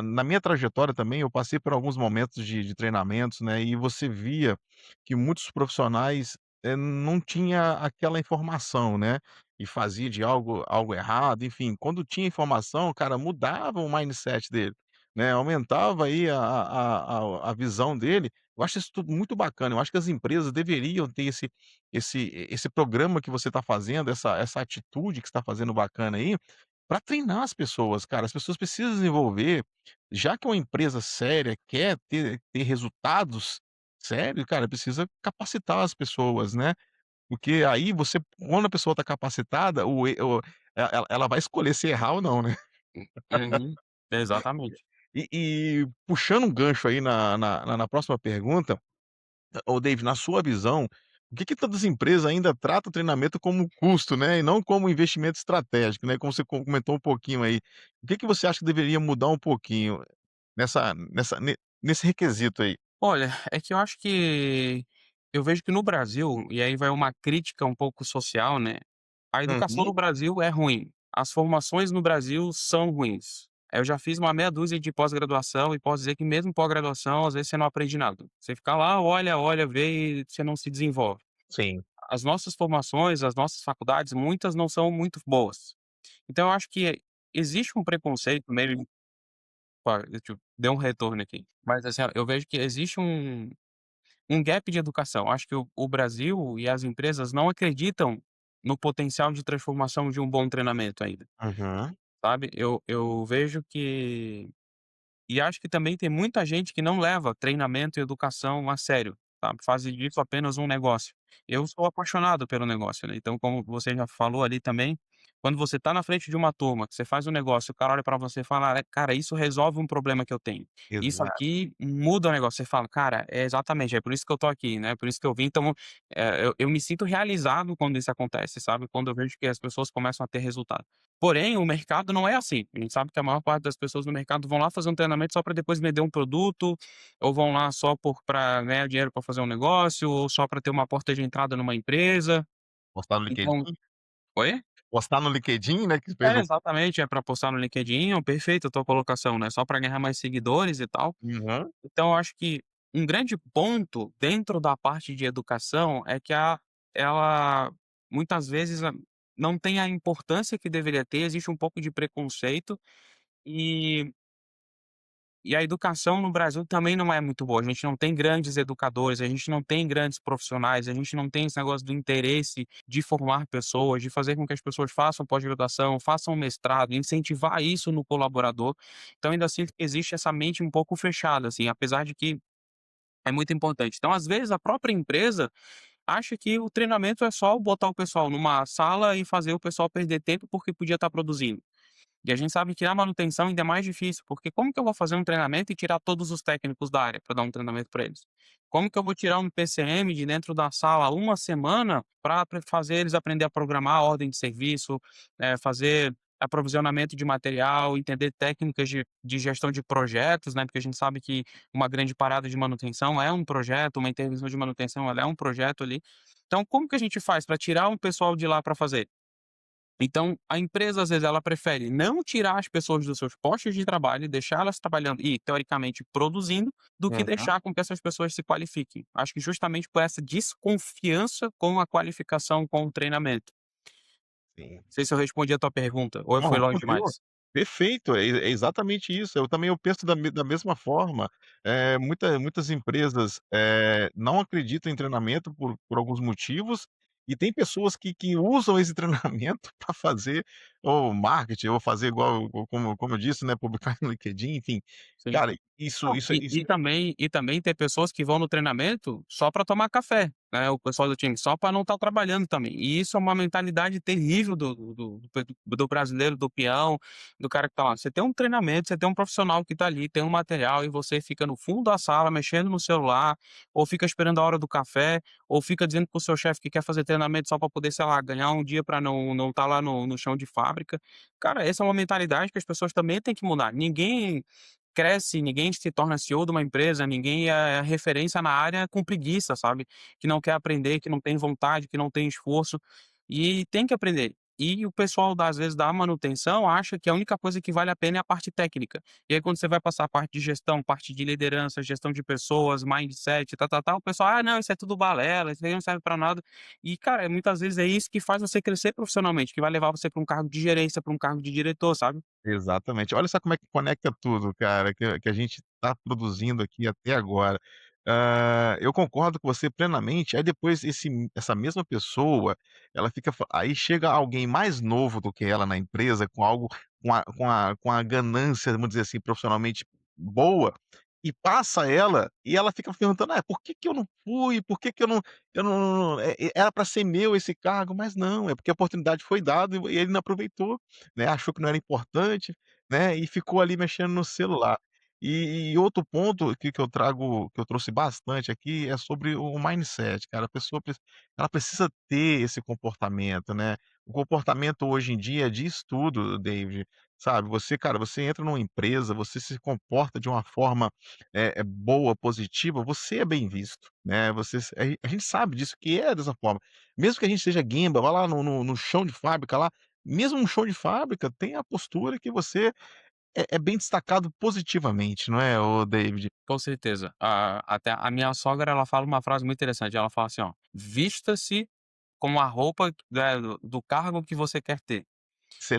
Na minha trajetória também eu passei por alguns momentos de treinamentos, né, e você via que muitos profissionais, não tinha aquela informação, né. E fazia de algo errado, enfim, quando tinha informação, cara, mudava o mindset dele, né, aumentava aí a visão dele. Eu acho isso tudo muito bacana, eu acho que as empresas deveriam ter esse programa que você está fazendo, essa atitude que você está fazendo bacana aí, para treinar as pessoas, cara. As pessoas precisam desenvolver, já que uma empresa séria quer ter resultados sérios, cara, precisa capacitar as pessoas, né. Porque aí você, quando a pessoa está capacitada, ela vai escolher se errar ou não, né. Uhum. Exatamente. E puxando um gancho aí na próxima pergunta, ô David, na sua visão, por que tantas empresas ainda tratam o treinamento como custo, né, e não como investimento estratégico, né, como você comentou um pouquinho aí. O que você acha que deveria mudar um pouquinho nesse requisito aí? Olha, é que eu acho que eu vejo que no Brasil, e aí vai uma crítica um pouco social, né, a educação Uhum. no Brasil é ruim, as formações no Brasil são ruins. Eu já fiz uma meia dúzia de pós-graduação e posso dizer que mesmo pós-graduação, às vezes você não aprende nada. Você fica lá, olha, olha, vê e você não se desenvolve. Sim. As nossas formações, as nossas faculdades, muitas não são muito boas. Então eu acho que existe um preconceito meio. Opa, deu um retorno aqui. Mas assim, ó, eu vejo que existe um gap de educação. Acho que o Brasil e as empresas não acreditam no potencial de transformação de um bom treinamento ainda, Uhum. sabe. Eu vejo que e acho que também tem muita gente que não leva treinamento e educação a sério, sabe, fazem disso apenas um negócio. Eu sou apaixonado pelo negócio, né, então como você já falou ali também, quando você está na frente de uma turma, que você faz um negócio, o cara olha para você e fala: Cara, isso resolve um problema que eu tenho. Isso Exato. aqui muda o negócio". Você fala: "Cara, é exatamente, é por isso que eu tô aqui, né, por isso que eu vim". Então, eu me sinto realizado quando isso acontece, sabe, quando eu vejo que as pessoas começam a ter resultado. Porém, o mercado não é assim. A gente sabe que a maior parte das pessoas no mercado vão lá fazer um treinamento só para depois vender um produto, ou vão lá só para ganhar dinheiro para fazer um negócio, ou só para ter uma porta de entrada numa empresa. Postar no Então LinkedIn. oi? Postar no LinkedIn, né, que fez É, o exatamente, é para postar no LinkedIn, perfeito a tua colocação, né, só para ganhar mais seguidores e tal. uhum, Então eu acho que um grande ponto dentro da parte de educação é que ela muitas vezes não tem a importância que deveria ter, existe um pouco de preconceito. E a educação no Brasil também não é muito boa, a gente não tem grandes educadores, a gente não tem grandes profissionais, a gente não tem esse negócio do interesse de formar pessoas, de fazer com que as pessoas façam pós-graduação, façam mestrado, incentivar isso no colaborador. Então ainda assim existe essa mente um pouco fechada, assim, apesar de que é muito importante. Então às vezes a própria empresa acha que o treinamento é só botar o pessoal numa sala e fazer o pessoal perder tempo porque podia estar produzindo. E a gente sabe que a manutenção ainda é mais difícil, porque como que eu vou fazer um treinamento e tirar todos os técnicos da área para dar um treinamento para eles? Como que eu vou tirar um PCM de dentro da sala uma semana para fazer eles aprender a programar a ordem de serviço, fazer aprovisionamento de material, entender técnicas de gestão de projetos, né? Porque a gente sabe que uma grande parada de manutenção é um projeto, uma intervenção de manutenção ela é um projeto ali. Então, como que a gente faz para tirar um pessoal de lá para fazer? Então, a empresa, às vezes, ela prefere não tirar as pessoas dos seus postos de trabalho, deixá-las trabalhando e, teoricamente, produzindo, do que Uhum. deixar com que essas pessoas se qualifiquem. Acho que justamente por essa desconfiança com a qualificação, com o treinamento. Sim. Não sei se eu respondi a tua pergunta ou eu Não, fui longe respondeu. demais. Perfeito, é exatamente isso. Eu também eu penso da mesma forma. Muitas empresas, não acreditam em treinamento por alguns motivos, e tem pessoas que usam esse treinamento para fazer ou marketing, ou fazer igual como eu disse, né, publicar no LinkedIn, enfim. Sim. Cara, isso Não, isso e isso e também e também tem pessoas que vão no treinamento só para tomar café, né, o pessoal do time, só para não estar trabalhando também. E isso é uma mentalidade terrível do brasileiro, do peão, do cara que tá lá. Você tem um treinamento, você tem um profissional que tá ali, tem um material e você fica no fundo da sala mexendo no celular, ou fica esperando a hora do café, ou fica dizendo para o seu chefe que quer fazer treinamento só para poder, sei lá, ganhar um dia para não estar lá no chão de fábrica. Cara, essa é uma mentalidade que as pessoas também têm que mudar. Ninguém cresce, ninguém se torna CEO de uma empresa, ninguém é referência na área com preguiça, sabe, que não quer aprender, que não tem vontade, que não tem esforço, e tem que aprender. E o pessoal às vezes da manutenção acha que a única coisa que vale a pena é a parte técnica. E aí quando você vai passar a parte de gestão, parte de liderança, gestão de pessoas, mindset, tal, o pessoal: "Ah não, isso é tudo balela, isso aí não serve pra nada". E cara, muitas vezes é isso que faz você crescer profissionalmente, que vai levar você pra um cargo de gerência, pra um cargo de diretor, sabe. Exatamente. Olha só como é que conecta tudo, cara, que a gente está produzindo aqui até agora. Eu concordo com você plenamente, aí depois essa mesma pessoa, ela fica fa aí chega alguém mais novo do que ela na empresa, com algo com a ganância, vamos dizer assim, profissionalmente boa, e passa ela, e ela fica perguntando: "Ah, por que que eu não fui? Por que que eu não era para ser meu esse cargo", mas não, é porque a oportunidade foi dada e ele não aproveitou, né, achou que não era importante, né, e ficou ali mexendo no celular. E outro ponto que eu trago que eu trouxe bastante aqui é sobre o mindset, cara, a pessoa ela precisa ter esse comportamento, né. O comportamento hoje em dia diz tudo, David, sabe. Você, cara, você entra numa empresa, você se comporta de uma forma, boa, positiva, você é bem visto, né, você a gente sabe disso, que é dessa forma. Mesmo que a gente seja guimba, vá lá no chão de fábrica lá, mesmo um chão de fábrica tem a postura que você é bem destacado positivamente, não é, ô David? Com certeza. Até a minha sogra, ela fala uma frase muito interessante, ela fala assim, ó: "Vista-se como a roupa, do cargo que você quer ter".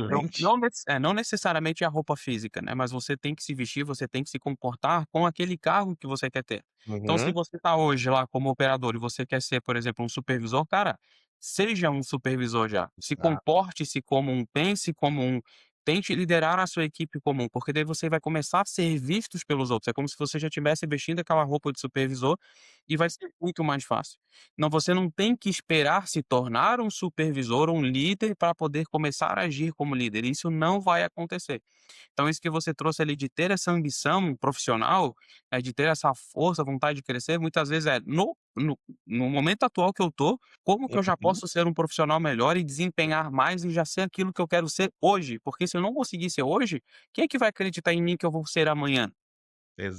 Então, Excelente. não necessariamente a roupa física, né, mas você tem que se vestir, você tem que se comportar com aquele cargo que você quer ter. Então, se Uhum. você está hoje lá como operador e você quer ser, por exemplo, um supervisor, cara, seja um supervisor já. Se Exato, comporte-se como um, pense como um, tente liderar a sua equipe como um, porque daí você vai começar a ser vistos pelos outros. É como se você já estivesse vestindo aquela roupa de supervisor e vai ser muito mais fácil. Não, você não tem que esperar se tornar um supervisor ou um líder para poder começar a agir como líder, isso não vai acontecer. Então isso que você trouxe ali de ter essa ambição profissional, de ter essa força, vontade de crescer, muitas vezes é no momento atual que eu tô, como que eu já uhum, posso ser um profissional melhor e desempenhar mais e já ser aquilo que eu quero ser hoje? Porque se eu não conseguir ser hoje, quem é que vai acreditar em mim que eu vou ser amanhã?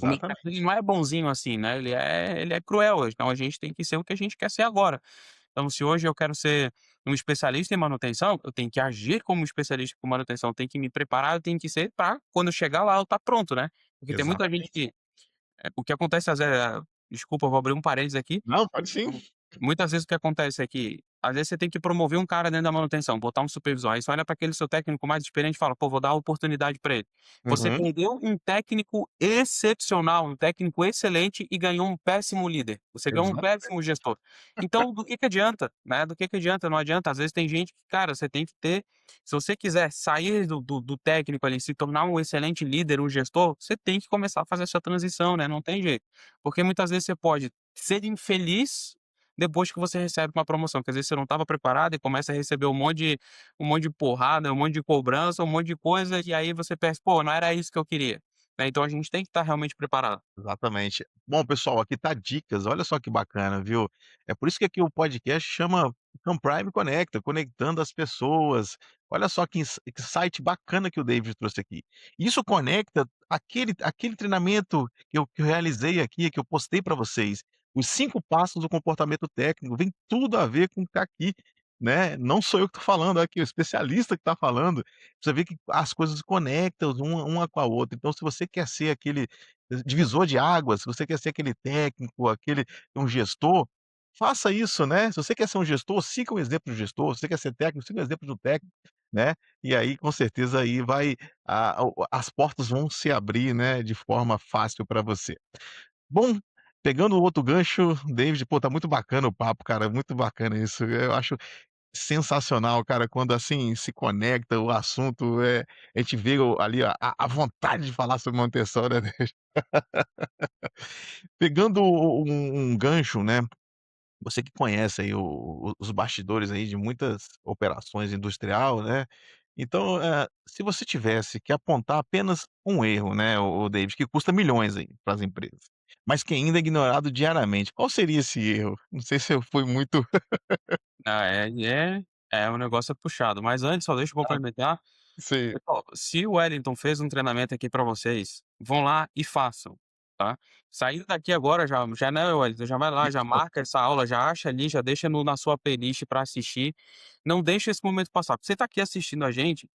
O mercado ele exatamente, não é bonzinho assim, né, ele é cruel hoje, então a gente tem que ser o que a gente quer ser agora. Então se hoje eu quero ser um especialista em manutenção, eu tenho que agir como um especialista com manutenção, eu tenho que me preparar, eu tenho que ser para quando eu chegar lá eu estar pronto, né. Porque tem muita gente exatamente. que o que acontece às vezes desculpa, eu vou abrir um parênteses aqui. Não, pode sim. Muitas vezes o que acontece é que, às vezes, você tem que promover um cara dentro da manutenção, botar um supervisor, aí você olha para aquele seu técnico mais experiente e fala: "Pô, vou dar uma oportunidade para ele". Você Uhum, perdeu um técnico excepcional, um técnico excelente e ganhou um péssimo líder. Você ganhou um péssimo exatamente, gestor. Então, do que adianta, né, do que adianta? Não adianta, às vezes tem gente que, cara, você tem que ter se você quiser sair do técnico ali, se tornar um excelente líder, um gestor, você tem que começar a fazer essa transição, né, não tem jeito. Porque muitas vezes você pode ser infeliz depois que você recebe uma promoção, que às vezes você não estava preparado e começa a receber um monte de porrada, um monte de cobrança, um monte de coisa, e aí você pensa: "Pô, não era isso que eu queria", né, então a gente tem que estar realmente preparado. exatamente. Bom, pessoal, aqui tá dicas, olha só que bacana, viu. É por isso que aqui o podcast chama Camprime Conecta, conectando as pessoas. Olha só que site bacana que o David trouxe aqui. Isso conecta aquele treinamento que eu realizei aqui, que eu postei para vocês, os 5 passos do comportamento técnico, vem tudo a ver com o que tá aqui. né, não sou eu que estou falando, aqui o especialista que está falando. Você vê que as coisas conectam uma com a outra. Então se você quer ser aquele divisor de águas, se você quer ser aquele técnico, aquele um gestor, faça isso, né. Se você quer ser um gestor, siga o exemplo do gestor, se você quer ser técnico, siga o exemplo do técnico, né. E aí com certeza aí vai as portas vão se abrir, né, de forma fácil para você. Bom, pegando o outro gancho, David, pô, tá muito bacana o papo, cara, muito bacana isso. Eu acho sensacional, cara, quando, assim, se conecta o assunto, a gente vê ali a vontade de falar sobre manutenção, né. Pegando um gancho, né, você que conhece aí os bastidores aí de muitas operações industrial, né, então, se você tivesse que apontar apenas um erro, né, o David, que custa milhões aí para as empresas, mas que ainda é ignorado diariamente, qual seria esse erro? Não sei se eu fui muito Ah, é um negócio puxado, mas antes só deixa eu complementar. sei. Pessoal, se o Wellington fez um treinamento aqui pra vocês, vão lá e façam, tá. Saindo daqui agora já, né, Wellington, já vai lá, já marca essa aula, já acha ali, já deixa no na sua playlist pra assistir. Não deixa esse momento passar, porque você tá aqui assistindo a gente,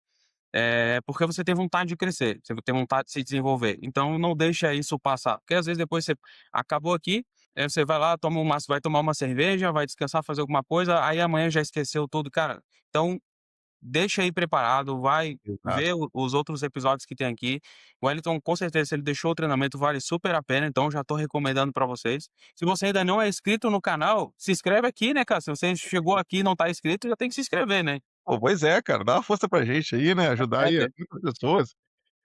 porque você tem vontade de crescer, você tem vontade de se desenvolver, então não deixa isso passar, porque às vezes depois você acabou aqui, você vai lá, vai tomar uma cerveja, vai descansar, fazer alguma coisa, aí amanhã já esqueceu tudo. Cara, então deixa aí preparado, vai Exato. ver os outros episódios que tem aqui. O Wellington, com certeza, se ele deixou o treinamento, vale super a pena, então já tô recomendando pra vocês. Se você ainda não é inscrito no canal, se inscreve aqui, né, cara, se você chegou aqui e não tá inscrito, já tem que se inscrever, né. Pô, pois é, cara, dá uma força pra gente aí, né, ajudar É, aí de muitas pessoas.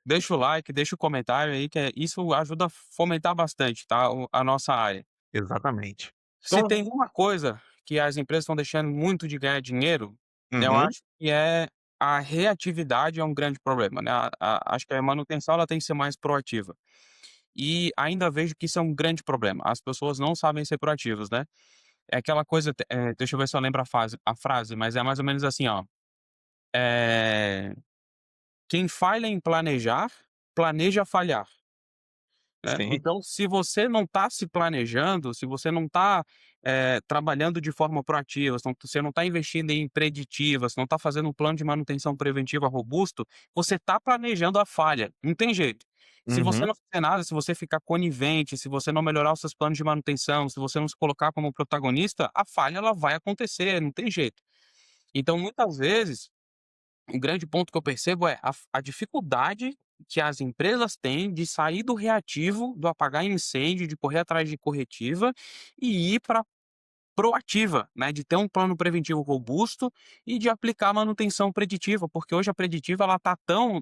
deixa o like, deixa o comentário aí, isso ajuda a fomentar bastante, tá, a nossa área. Exatamente. Se Então tem uma coisa que as empresas estão deixando muito de ganhar dinheiro, eu uhum, acho que é a reatividade é um grande problema, né, acho que a manutenção ela tem que ser mais proativa. E ainda vejo que isso é um grande problema, as pessoas não sabem ser proativas, né. É aquela coisa, deixa eu ver se eu lembro a frase, mas é mais ou menos assim, ó, eh, "Quem falha em planejar, planeja falhar". Né. sim. Então, se você não está se planejando, se você não está, trabalhando de forma proativa, se você não está investindo em preditivas, não está fazendo um plano de manutenção preventiva robusto, você está planejando a falha, não tem jeito. Se você Uhum. não fizer nada, se você ficar conivente, se você não melhorar os seus planos de manutenção, se você não se colocar como protagonista, a falha ela vai acontecer, não tem jeito. Então, muitas vezes o grande ponto que eu percebo é a dificuldade que as empresas têm de sair do reativo, do apagar incêndio, de correr atrás de corretiva e ir para proativa, né, de ter um plano preventivo robusto e de aplicar manutenção preditiva, porque hoje a preditiva ela tá tão,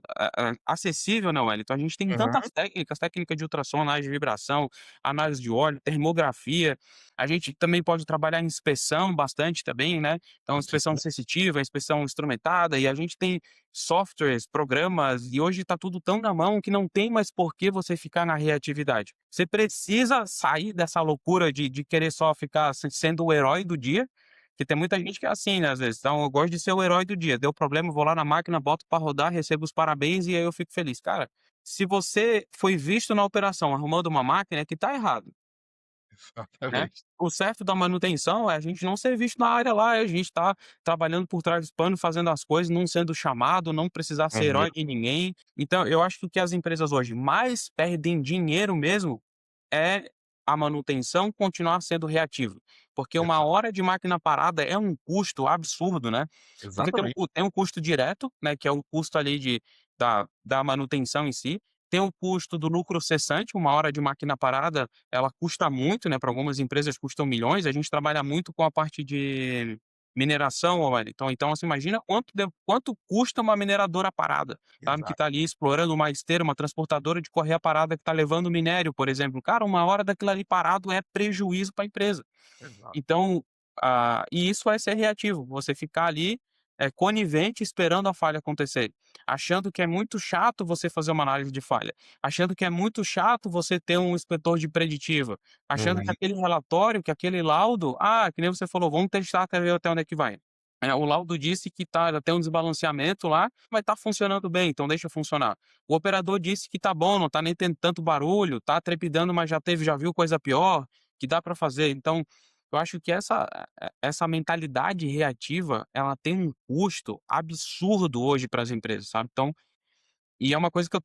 acessível, né, Wellington, a gente tem Uhum. tantas técnicas, técnica de ultrassom, análise de vibração, análise de óleo, termografia, a gente também pode trabalhar em inspeção bastante também, né, então inspeção Sim. sensitiva, inspeção instrumentada, e a gente tem softwares, programas, e hoje está tudo tão na mão que não tem mais por que você ficar na reatividade. Você precisa sair dessa loucura de querer só ficar sendo o herói do dia, que tem muita gente que é assim, né, às vezes. Então eu gosto de ser o herói do dia. Deu problema, eu vou lá na máquina, boto para rodar, recebo os parabéns e aí eu fico feliz. Cara, se você foi visto na operação arrumando uma máquina, é que tá errado. Né. Exatamente. O certo da manutenção é a gente não ser visto na área lá, é a gente tá trabalhando por trás dos panos, fazendo as coisas, não sendo chamado, não precisar ser Uhum. herói de ninguém. Então eu acho que o que as empresas hoje mais perdem dinheiro mesmo é a manutenção continuar sendo reativo, porque uma Exato, hora de máquina parada é um custo absurdo, né. Porque exatamente. tem um custo direto, né, que é o custo ali da manutenção em si, tem o custo do lucro cessante, uma hora de máquina parada, ela custa muito, né, para algumas empresas custam milhões, a gente trabalha muito com a parte de mineração, ô Wellington, então você imagina quanto custa uma mineradora parada, sabe, que Exato, está ali explorando uma esteira, uma transportadora de correia parada que está levando minério, por exemplo. Cara, uma hora daquilo ali parado é prejuízo para a empresa. exato, Então, e isso é ser reativo, você ficar ali, conivente esperando a falha acontecer, achando que é muito chato você fazer uma análise de falha, achando que é muito chato você ter um inspetor de preditiva, achando que uhum, aquele relatório, que aquele laudo, que nem você falou: "Vamos testar até ver até onde é que vai". O laudo disse que tem um desbalanceamento lá, mas tá funcionando bem, então deixa funcionar. O operador disse que tá bom, não tá nem tendo tanto barulho, tá trepidando, mas já viu coisa pior, que dá para fazer. Então, Eu acho que essa mentalidade reativa, ela tem um custo absurdo hoje para as empresas, sabe. Então e é uma coisa que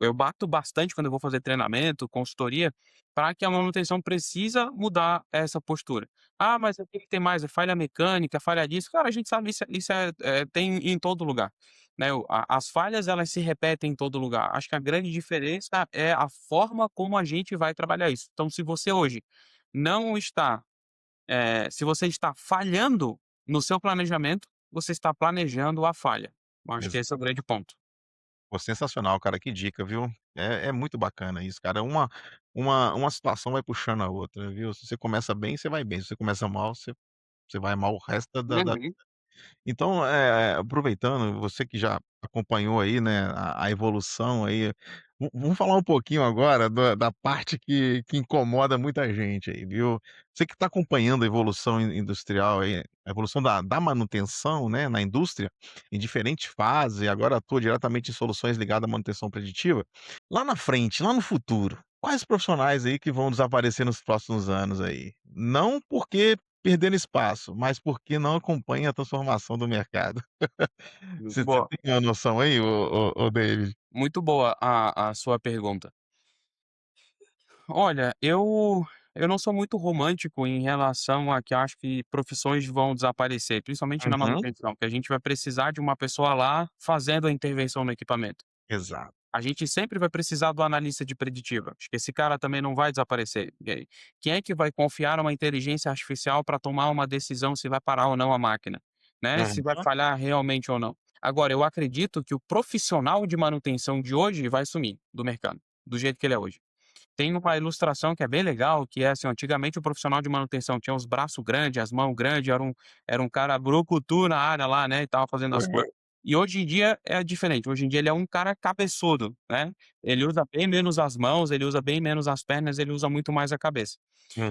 eu bato bastante quando eu vou fazer treinamento, consultoria, para que a manutenção precisa mudar essa postura. "Ah, mas o que que tem mais? É falha mecânica, falha disso", cara, a gente sabe tem em todo lugar, né, as falhas elas se repetem em todo lugar. Acho que a grande diferença é a forma como a gente vai trabalhar isso. Então se você hoje não está, se você está falhando no seu planejamento, você está planejando a falha. Eu acho que esse é o grande ponto. Pô, sensacional, cara, que dica, viu. É muito bacana isso, cara. Uma situação vai puxando a outra, viu. Se você começa bem, você vai bem, se você começa mal, você vai mal o resto da Uhum. então, aproveitando, você que já acompanhou aí, né, a evolução aí, vamos falar um pouquinho agora da parte que incomoda muita gente aí, viu. Você que está acompanhando a evolução industrial aí, a evolução da manutenção, né, na indústria, em diferentes fases, e agora atua diretamente em soluções ligadas à manutenção preditiva. Lá na frente, lá no futuro, quais profissionais aí que vão desaparecer nos próximos anos aí? Não porque perdendo espaço, mas porque não acompanha a transformação do mercado. Muito Você boa. tem uma noção aí, ô David? Muito boa a sua pergunta. Olha, eu não sou muito romântico em relação a que acho que profissões vão desaparecer, principalmente na Uhum. manutenção, que a gente vai precisar de uma pessoa lá fazendo a intervenção no equipamento. Exato. A gente sempre vai precisar do analista de preditiva. Acho que esse cara também não vai desaparecer. E aí, quem é que vai confiar numa inteligência artificial para tomar uma decisão se vai parar ou não a máquina, né? Se vai Uhum. falhar realmente ou não. Agora, eu acredito que o profissional de manutenção de hoje vai sumir do mercado, do jeito que ele é hoje. Tem uma ilustração que é bem legal, que é assim, antigamente o profissional de manutenção tinha os braços grandes, as mãos grandes, era um cara brucutu na área lá, né, e estava fazendo as coisas. E hoje em dia é diferente, hoje em dia ele é um cara cabeçudo, né, ele usa bem menos as mãos, ele usa bem menos as pernas, ele usa muito mais a cabeça.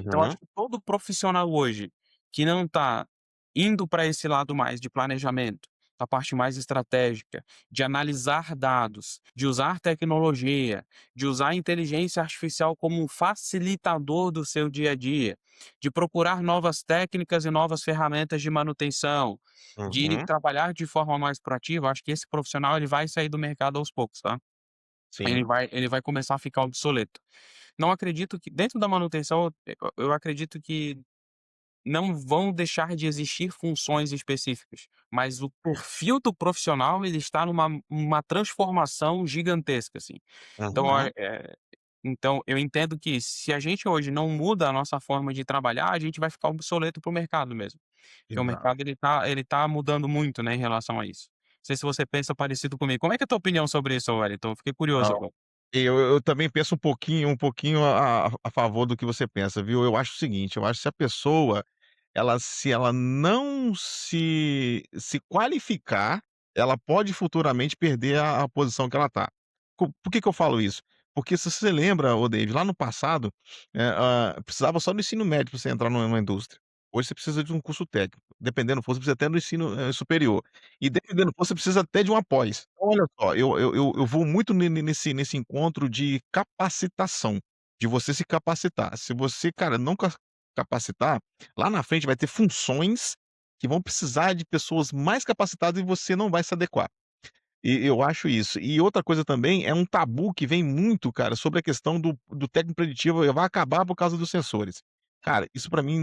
Então Uhum. acho que todo profissional hoje que não está indo para esse lado mais de planejamento, a parte mais estratégica, de analisar dados, de usar tecnologia, de usar a inteligência artificial como um facilitador do seu dia a dia, de procurar novas técnicas e novas ferramentas de manutenção, de Uhum. trabalhar de forma mais proativa, acho que esse profissional ele vai sair do mercado aos poucos, tá? Sim. Ele vai começar a ficar obsoleto. Não acredito que dentro da manutenção, eu acredito que não vão deixar de existir funções específicas, mas o perfil do profissional, ele está numa transformação gigantesca, assim. Então, Uhum. então eu entendo que se a gente hoje não muda a nossa forma de trabalhar, a gente vai ficar obsoleto para o mercado mesmo. Porque o Exato. mercado ele tá mudando muito, né, em relação a isso. Não sei se você pensa parecido comigo. Como é que é a tua opinião sobre isso, Wellington? Fiquei curioso Não. agora. Eu também penso um pouquinho a favor do que você pensa, viu. Eu acho o seguinte, eu acho que se a pessoa, se ela não se qualificar, ela pode futuramente perder a posição que ela tá. Por que que eu falo isso? Porque se você lembra, ô David, lá no passado, precisava só do ensino médio pra você entrar numa indústria. Hoje você precisa de um curso técnico, dependendo for, você precisa até do ensino, superior. E dependendo for, você precisa até de um após. Então olha só, eu vou muito nesse encontro de capacitação, de você se capacitar. Se você, cara, não capacitar, lá na frente vai ter funções que vão precisar de pessoas mais capacitadas e você não vai se adequar. E eu acho isso. E outra coisa também, é um tabu que vem muito, cara, sobre a questão do técnico preditivo, vai acabar por causa dos sensores. Cara, isso pra mim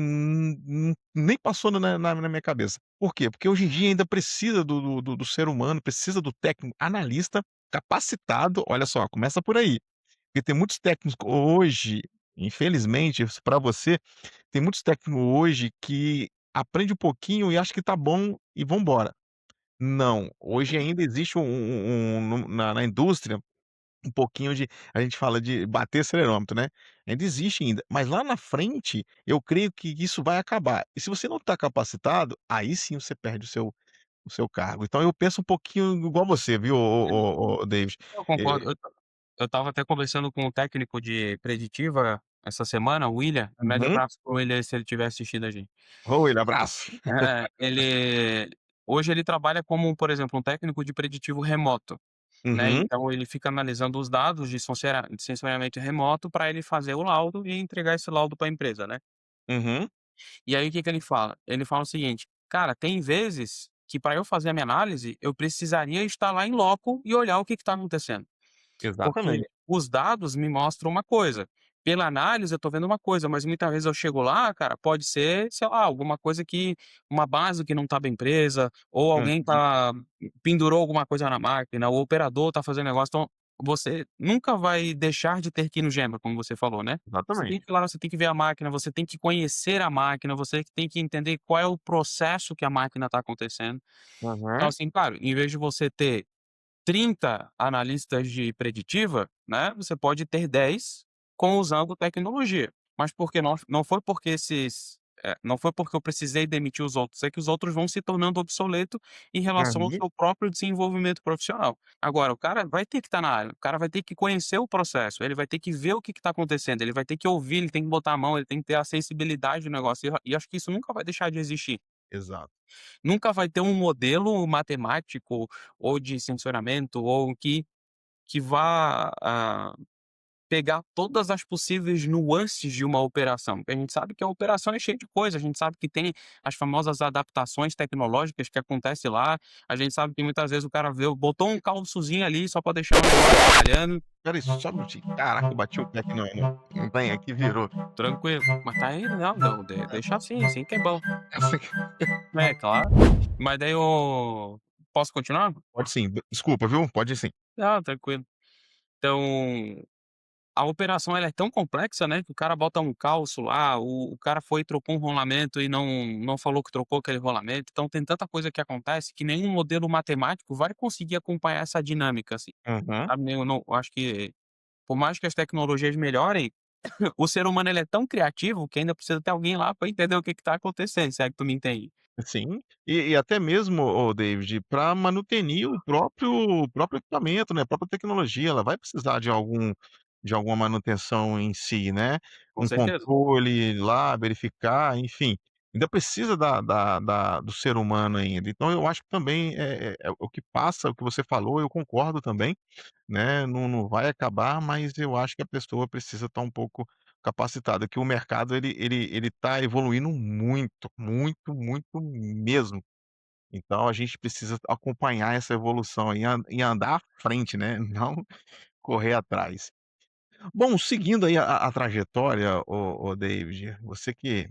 nem passou na minha cabeça. Por quê? Porque hoje em dia ainda precisa do ser humano, precisa do técnico analista capacitado, olha só, começa por aí. Porque tem muitos técnicos hoje, infelizmente, pra você, tem muitos técnicos hoje que aprende um pouquinho e acha que tá bom e vão embora. Não, hoje ainda existe na indústria, um pouquinho de, a gente fala de bater acelerômetro, né, ainda existe ainda, mas lá na frente, eu creio que isso vai acabar. E se você não está capacitado, aí sim você perde o seu cargo. Então eu penso um pouquinho igual você, viu, ô David. Eu Eh concordo. Eu estava até conversando com o técnico de preditiva essa semana, o William, um médio uhum. abraço para o William se ele estiver assistindo a gente. Oi, abraço. Hoje ele trabalha como, por exemplo, um técnico de preditivo remoto, né, Uhum, então ele fica analisando os dados de sensoriamento remoto para ele fazer o laudo e entregar esse laudo para a empresa, né. uhum. E aí o que que ele fala? Ele fala o seguinte: "Cara, tem vezes que para eu fazer a minha análise, eu precisaria estar lá em loco e olhar o que está acontecendo. Porque Exatamente. os dados me mostram uma coisa, pela análise eu estou vendo uma coisa, mas muitas vezes eu chego lá, cara, pode ser, sei lá, alguma coisa que uma base que não está bem presa, ou alguém Uhum. pendurou alguma coisa na máquina, o operador está fazendo negócio, então você nunca vai deixar de ter que ir no Gemba, como você falou, né. Você tem Exatamente. que ir lá, você tem que ver a máquina, você tem que conhecer a máquina, você tem que entender qual é o processo que a máquina está acontecendo. Então, Uhum. assim, claro, em vez de você ter 30 analistas de preditiva, né, você pode ter 10 com usando tecnologia. Mas porque não foi porque não foi porque eu precisei demitir os outros, é que os outros vão se tornando obsoleto em relação ao Uhum. seu próprio desenvolvimento profissional. Agora, o cara vai ter que estar na área, o cara vai ter que conhecer o processo, ele vai ter que ver o que está acontecendo, ele vai ter que ouvir, ele tem que botar a mão, ele tem que ter a sensibilidade do negócio, e acho que isso nunca vai deixar de existir. Exato. Nunca vai ter um modelo matemático ou de sensoramento ou que vá, pegar todas as possíveis nuances de uma operação, porque a gente sabe que a operação é cheia de coisa, a gente sabe que tem as famosas adaptações tecnológicas que acontece lá, a gente sabe que muitas vezes o cara botou um calçozinho ali só para deixar o negócio trabalhando, Espera aí, só um minutinho. Caraca, eu bati o pé aqui no trem aqui, virou. tranquilo. Mas tá aí, não, não, deixa assim, assim que é bom. Essa aqui É, claro. Mas daí eu posso continuar? pode sim, desculpa, viu, pode ir sim. Não, tranquilo. Então a operação ela é tão complexa, né, que o cara bota um calço lá, o cara foi e trocou um rolamento e não falou que trocou aquele rolamento, então tem tanta coisa que acontece que nenhum modelo matemático vai conseguir acompanhar essa dinâmica, assim, Uhum. sabe, eu não eu acho que por mais que as tecnologias melhorem, o ser humano ele é tão criativo que ainda precisa ter alguém lá para entender o que que tá acontecendo, se é que tu me entende. Sim, e até mesmo, ô David, para manutenir o próprio equipamento, né, a própria tecnologia, ela vai precisar de alguma manutenção em si, né, Com um certeza, controle lá, verificar, enfim, ainda precisa do ser humano ainda. Então eu acho que também é o que passa, o que você falou, eu concordo também, né, não vai acabar, mas eu acho que a pessoa precisa estar um pouco capacitada, que o mercado ele tá evoluindo muito, muito, muito mesmo. Então a gente precisa acompanhar essa evolução e andar à frente, né, não correr atrás. Bom, seguindo aí a trajetória, ô David, você que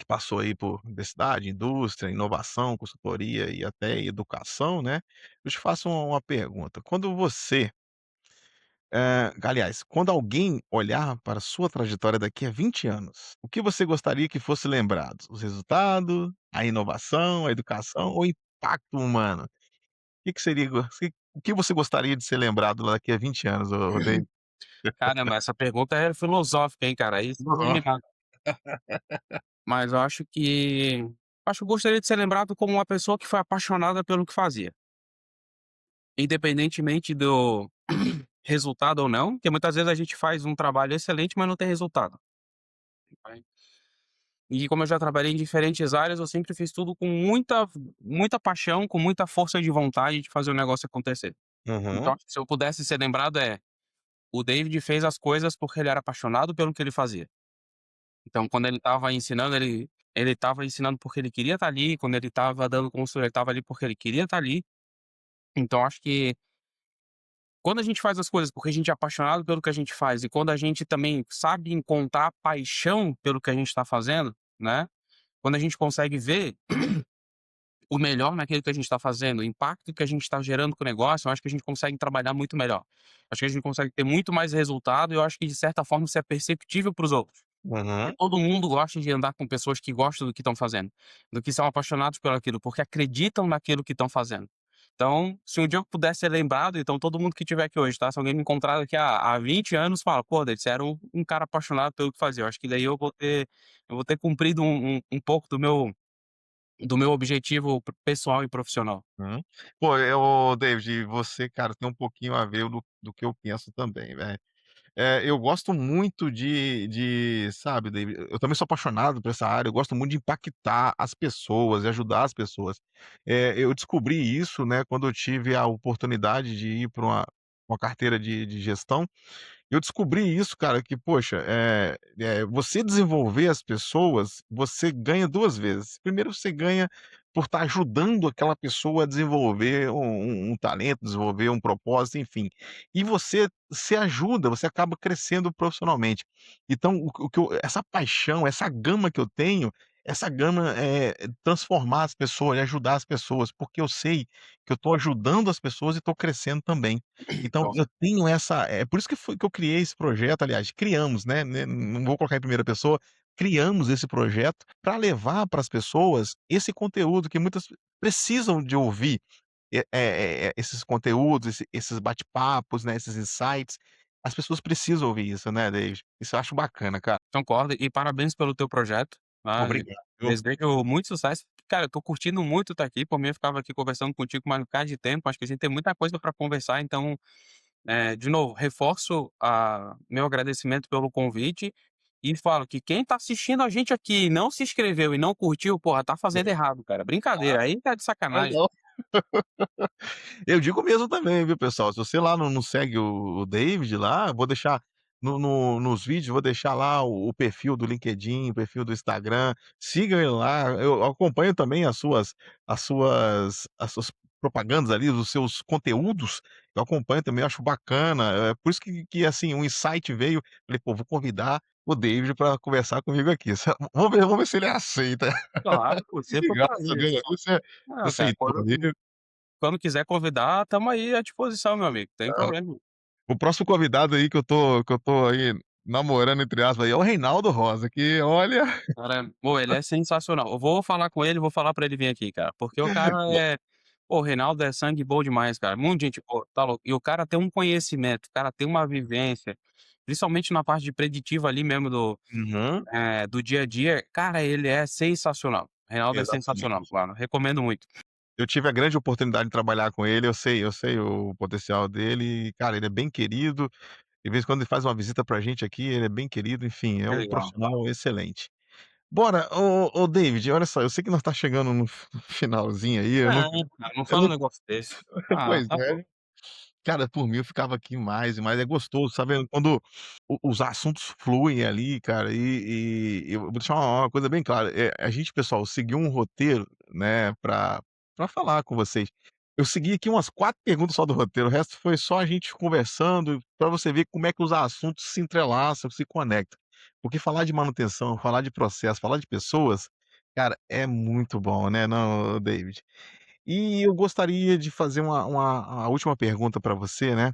passou aí por universidade, indústria, inovação, consultoria e até educação, né, eu te faço uma pergunta, quando você aliás, quando alguém olhar para a sua trajetória daqui a 20 anos, o que você gostaria que fosse lembrado? Os resultados, a inovação, a educação ou o impacto humano? Que seria o que você gostaria de ser lembrado daqui a 20 anos, ô David? caramba, essa pergunta é filosófica, hein, cara, aí você vai me Aham. dar. Mas eu acho que eu gostaria de ser lembrado como uma pessoa que foi apaixonada pelo que fazia, independentemente do resultado ou não, porque muitas vezes a gente faz um trabalho excelente, mas não tem resultado. Né. E como eu já trabalhei em diferentes áreas, eu sempre fiz tudo com muita paixão, com muita força de vontade de fazer o negócio acontecer. Então Uhum, acho que se eu pudesse ser lembrado o David fez as coisas porque ele era apaixonado pelo que ele fazia. Então quando ele estava ensinando, ele estava ensinando porque ele queria estar ali, quando ele estava dando consultoria, ele estava ali porque ele queria estar ali. Então acho que quando a gente faz as coisas porque a gente é apaixonado pelo que a gente faz e quando a gente também sabe encontrar paixão pelo que a gente está fazendo, né, quando a gente consegue ver o melhor naquilo que a gente está fazendo, o impacto que a gente está gerando com o negócio, eu acho que a gente consegue trabalhar muito melhor. Acho que a gente consegue ter muito mais resultado e eu acho que de certa forma isso é perceptível para os outros. Porque uhum, todo mundo gosta de andar com pessoas que gostam do que estão fazendo, do que são apaixonados por aquilo, porque acreditam naquilo que estão fazendo. Então, se um dia eu puder ser lembrado, então todo mundo que estiver aqui hoje, tá? Se alguém me encontrar daqui a 20 anos, fala: "Pô, David, você era um cara apaixonado pelo que fazia". Eu acho que daí eu vou ter cumprido um pouco do meu objetivo pessoal e profissional. uhum. Pô, ô David, você, cara, tem um pouquinho a ver do que eu penso também, velho. Eu gosto muito sabe, David, eu também sou apaixonado por essa área, eu gosto muito de impactar as pessoas e ajudar as pessoas. Eu descobri isso, né, quando eu tive a oportunidade de ir para uma carteira de gestão, eu descobri isso, cara, que poxa, você desenvolver as pessoas, você ganha 2 vezes. Primeiro você ganha por estar ajudando aquela pessoa a desenvolver um talento, desenvolver um propósito, enfim. E você se ajuda, você acaba crescendo profissionalmente. Então o que eu essa paixão, essa gama que eu tenho, essa gama é transformar as pessoas, é ajudar as pessoas, porque eu sei que eu estou ajudando as pessoas e estou crescendo também. Então Nossa, eu tenho essa é por isso que eu criei esse projeto, aliás, criamos, né, não vou colocar em primeira pessoa, criamos esse projeto para levar para as pessoas esse conteúdo que muitas precisam de ouvir, esses conteúdos, esses bate-papos, né, esses insights. As pessoas precisam ouvir isso, né, David. Isso eu acho bacana, cara. concordo e parabéns pelo teu projeto, tá, e Obrigado, viu. desejo muito sucesso. Cara, eu tô curtindo muito estar aqui, por mim eu ficava aqui conversando contigo mais um bocado de tempo, acho que a gente tem muita coisa para conversar, então, de novo, reforço meu agradecimento pelo convite e falo que quem tá assistindo a gente aqui e não se inscreveu e não curtiu, porra, tá fazendo errado, cara, brincadeira, aí tá de Ah, sacanagem. não. Eu digo mesmo também, viu, pessoal, se você lá não segue o David lá, eu vou deixar nos vídeos, vou deixar lá o perfil do LinkedIn, o perfil do Instagram, sigam ele lá, eu acompanho também as suas propagandas ali, os seus conteúdos, eu acompanho também, acho bacana, é por isso que, assim, um insight veio, falei: "Pô, vou convidar o David para conversar comigo aqui, vamos ver se ele aceita". Claro, pô, sempre E um graças a prazer. Deus aí você Ah, cara, aceitou aí. quando quiser convidar, estamos aí à disposição, meu amigo, tem problema. O próximo convidado aí que eu tô aí namorando, entre aspas, aí, é o Reinaldo Rosa, que olha. Cara, pô, ele é sensacional. Eu vou falar com ele, vou falar pra ele vir aqui, cara, porque o cara é pô, o Reinaldo é sangue bom demais, cara, muito gente boa, tá louco. E o cara tem um conhecimento, o cara tem uma vivência, principalmente na parte de preditiva ali mesmo Uhum, do dia a dia, cara, ele é sensacional. O Reinaldo é sensacional, exatamente. mano, recomendo muito. Eu tive a grande oportunidade de trabalhar com ele, eu sei o potencial dele e, cara, ele é bem querido, de vez em quando ele faz uma visita pra gente aqui, ele é bem querido, enfim, é Que um legal. profissional excelente. Bora, ô David, olha só, eu sei que nós tá chegando no finalzinho aí, Não, cara, não eu fala não um negócio desse. pois Tá bom. é. Cara, por mim eu ficava aqui mais e mais, é gostoso, sabe, quando os assuntos fluem ali, cara, e eu vou deixar uma coisa bem clara, a gente, pessoal, seguiu um roteiro, né, pra falar com vocês. Eu segui aqui umas 4 perguntas só do roteiro, o resto foi só a gente conversando, pra você ver como é que os assuntos se entrelaçam, se conectam. Porque falar de manutenção, falar de processo, falar de pessoas, cara, é muito bom, né, não, David? E eu gostaria de fazer a última pergunta para você, né,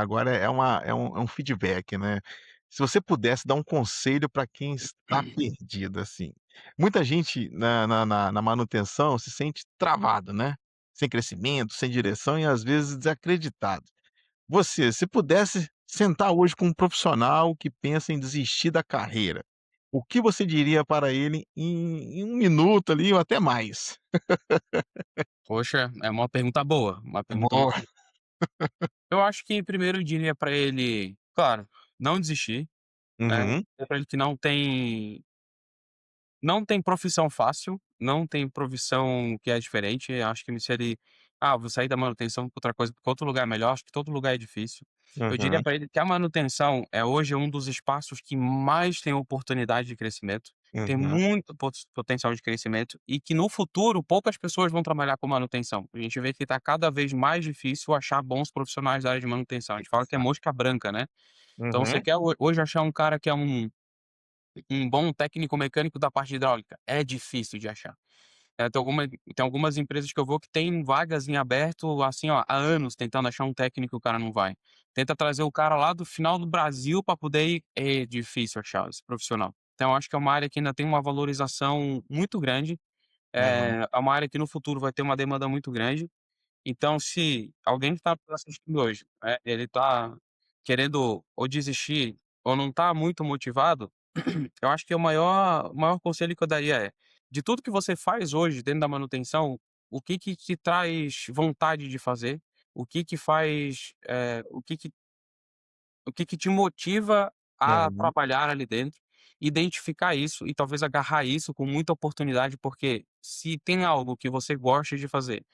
agora é um feedback, né. Se você pudesse dar um conselho para quem está perdido, assim. Muita gente na manutenção se sente travado, né, sem crescimento, sem direção e às vezes desacreditado. Você, se pudesse sentar hoje com um profissional que pensa em desistir da carreira, o que você diria para ele em 1 minuto ali ou até mais? Poxa, é uma pergunta boa, uma pergunta Boa. muito boa. Eu acho que primeiro eu diria pra ele, claro, não desistir, né, Uhum. dizer pra ele que não tem profissão fácil, não tem profissão que é diferente, acho que se ele: "Ah, vou sair da manutenção pra outra coisa, porque outro lugar é melhor", acho que todo lugar é difícil. Eu diria Uhum, para ele que a manutenção é hoje um dos espaços que mais tem oportunidade de crescimento, tem uhum, muito potencial de crescimento e que no futuro poucas pessoas vão trabalhar com manutenção. A gente vê que está cada vez mais difícil achar bons profissionais da área de manutenção, a gente fala que é mosca branca, né. Então você uhum, quer hoje achar um cara que é um bom técnico mecânico da parte hidráulica, é difícil de achar. Tem algumas empresas que eu vou que tem vagas em aberto, assim, ó, há anos tentando achar um técnico e o cara não vai. Tenta trazer o cara lá do final do Brasil para poder ir, é difícil achar esse profissional. Então eu acho que é uma área que ainda tem uma valorização muito grande, uhum, é uma área que no futuro vai ter uma demanda muito grande. Então se alguém que está assistindo hoje, ele está querendo ou desistir ou não está muito motivado, eu acho que o maior conselho que eu daria é: de tudo que você faz hoje dentro da manutenção, o que que te traz vontade de fazer? O que que faz, o que que te motiva a uhum, trabalhar ali dentro? Identificar isso e talvez agarrar isso com muita oportunidade, porque se tem algo que você gosta de fazer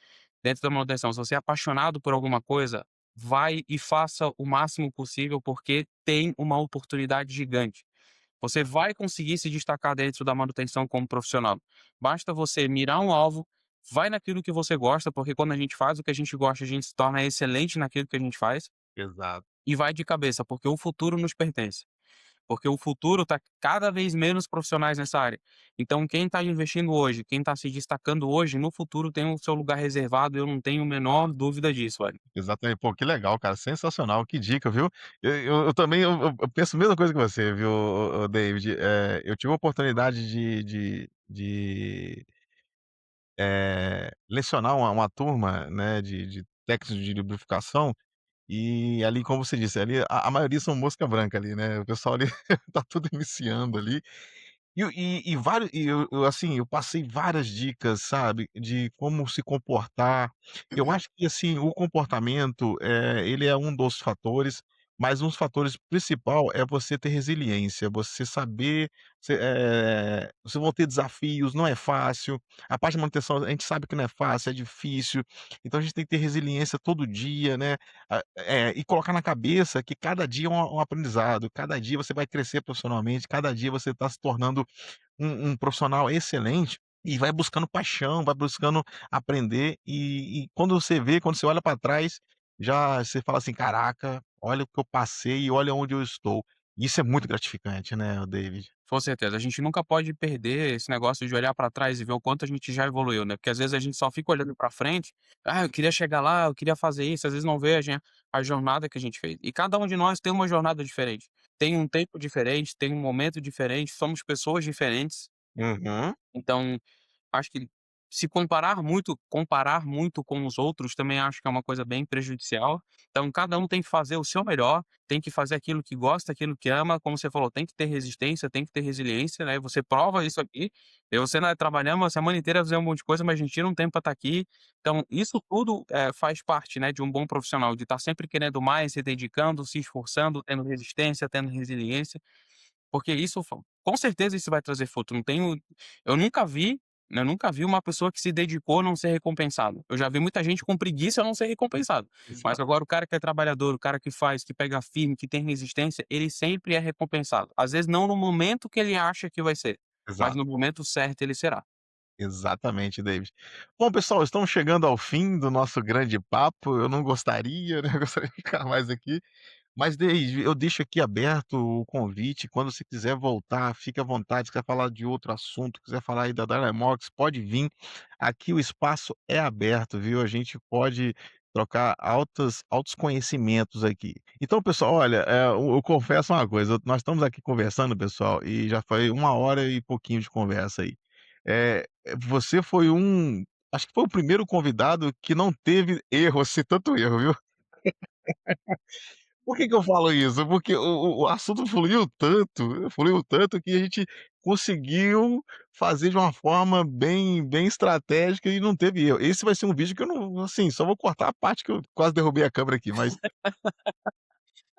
dentro da manutenção, se você é apaixonado por alguma coisa, vai e faça o máximo possível, porque tem uma oportunidade gigante. Você vai conseguir se destacar dentro da manutenção como profissional. Basta você mirar um alvo, vai naquilo que você gosta, porque quando a gente faz o que a gente gosta, a gente se torna excelente naquilo que a gente faz, Exato. e vai de cabeça, porque o futuro nos pertence. Porque o futuro está cada vez menos profissionais nessa área. Então quem está investindo hoje, quem está se destacando hoje, no futuro tem o seu lugar reservado, eu não tenho a menor dúvida disso, olha. Exatamente. Pô, que legal, cara, sensacional, que dica, viu. Eu também eu penso a mesma coisa que você, viu, ô David. Eu tive a oportunidade de lecionar uma turma, né, de técnicos de lubrificação, e ali, como você disse, ali a maioria são mosca branca ali, né, o pessoal ali tá tudo iniciando ali. Assim, eu passei várias dicas, sabe, de como se comportar. Eu acho que, assim, o comportamento, ele é um dos fatores, mas um dos fatores principal é você ter resiliência, você saber você vão ter desafios, não é fácil. A parte de manutenção a gente sabe que não é fácil, é difícil, então a gente tem que ter resiliência todo dia, né, e colocar na cabeça que cada dia é um aprendizado, cada dia você vai crescer profissionalmente, cada dia você está se tornando um profissional excelente e vai buscando paixão, vai buscando aprender e quando você vê, quando você olha para trás, já você fala assim: "Caraca, olha o que eu passei e olha onde eu estou". Isso é muito gratificante, né, David. Com certeza, a gente nunca pode perder esse negócio de olhar para trás e ver o quanto a gente já evoluiu, né, porque às vezes a gente só fica olhando para frente: "Ah, eu queria chegar lá, eu queria fazer isso", às vezes não vê a jornada que a gente fez. E cada um de nós tem uma jornada diferente, tem um tempo diferente, tem um momento diferente, somos pessoas diferentes, Uhum. então acho que se comparar muito com os outros também acho que é uma coisa bem prejudicial. Então cada um tem que fazer o seu melhor, tem que fazer aquilo que gosta, aquilo que ama, como você falou, tem que ter resistência, tem que ter resiliência, né, você prova isso aqui, você, né, trabalhamos a semana inteira fazendo um monte de coisa, mas a gente tira um tempo pra estar aqui. Então isso tudo, faz parte, né, de um bom profissional, de estar sempre querendo mais, se dedicando, se esforçando, tendo resistência, tendo resiliência. Porque isso com certeza isso vai trazer fruto, não tenho eu nunca vi eu nunca vi uma pessoa que se dedicou não ser recompensado. Eu já vi muita gente com preguiça não ser recompensado, mas Exato, agora o cara que é trabalhador, o cara que faz, que pega firme, que tem resistência, ele sempre é recompensado. Às vezes não no momento que ele acha que vai ser, mas exato. no momento certo ele será. Exatamente, David. Bom, pessoal, estamos chegando ao fim do nosso grande papo. Eu não gostaria, né, eu gostaria de ficar mais aqui, mas desde eu deixo aqui aberto o convite, quando você quiser voltar, fique à vontade, se quiser falar de outro assunto, quiser falar aí da Dynamox, pode vir. Aqui o espaço é aberto, viu, a gente pode trocar altos conhecimentos aqui. Então, pessoal, olha, eu confesso uma coisa, nós estamos aqui conversando, pessoal, e já foi 1 hora e pouquinho de conversa aí. Você foi acho que foi o primeiro convidado que não teve erro, assim, tanto erro, viu. Por que que eu falo isso? Porque o assunto fluiu tanto que a gente conseguiu fazer de uma forma bem estratégica e não teve erro. Esse vai ser um vídeo que eu não assim, só vou cortar a parte que eu quase derrubei a câmera aqui, mas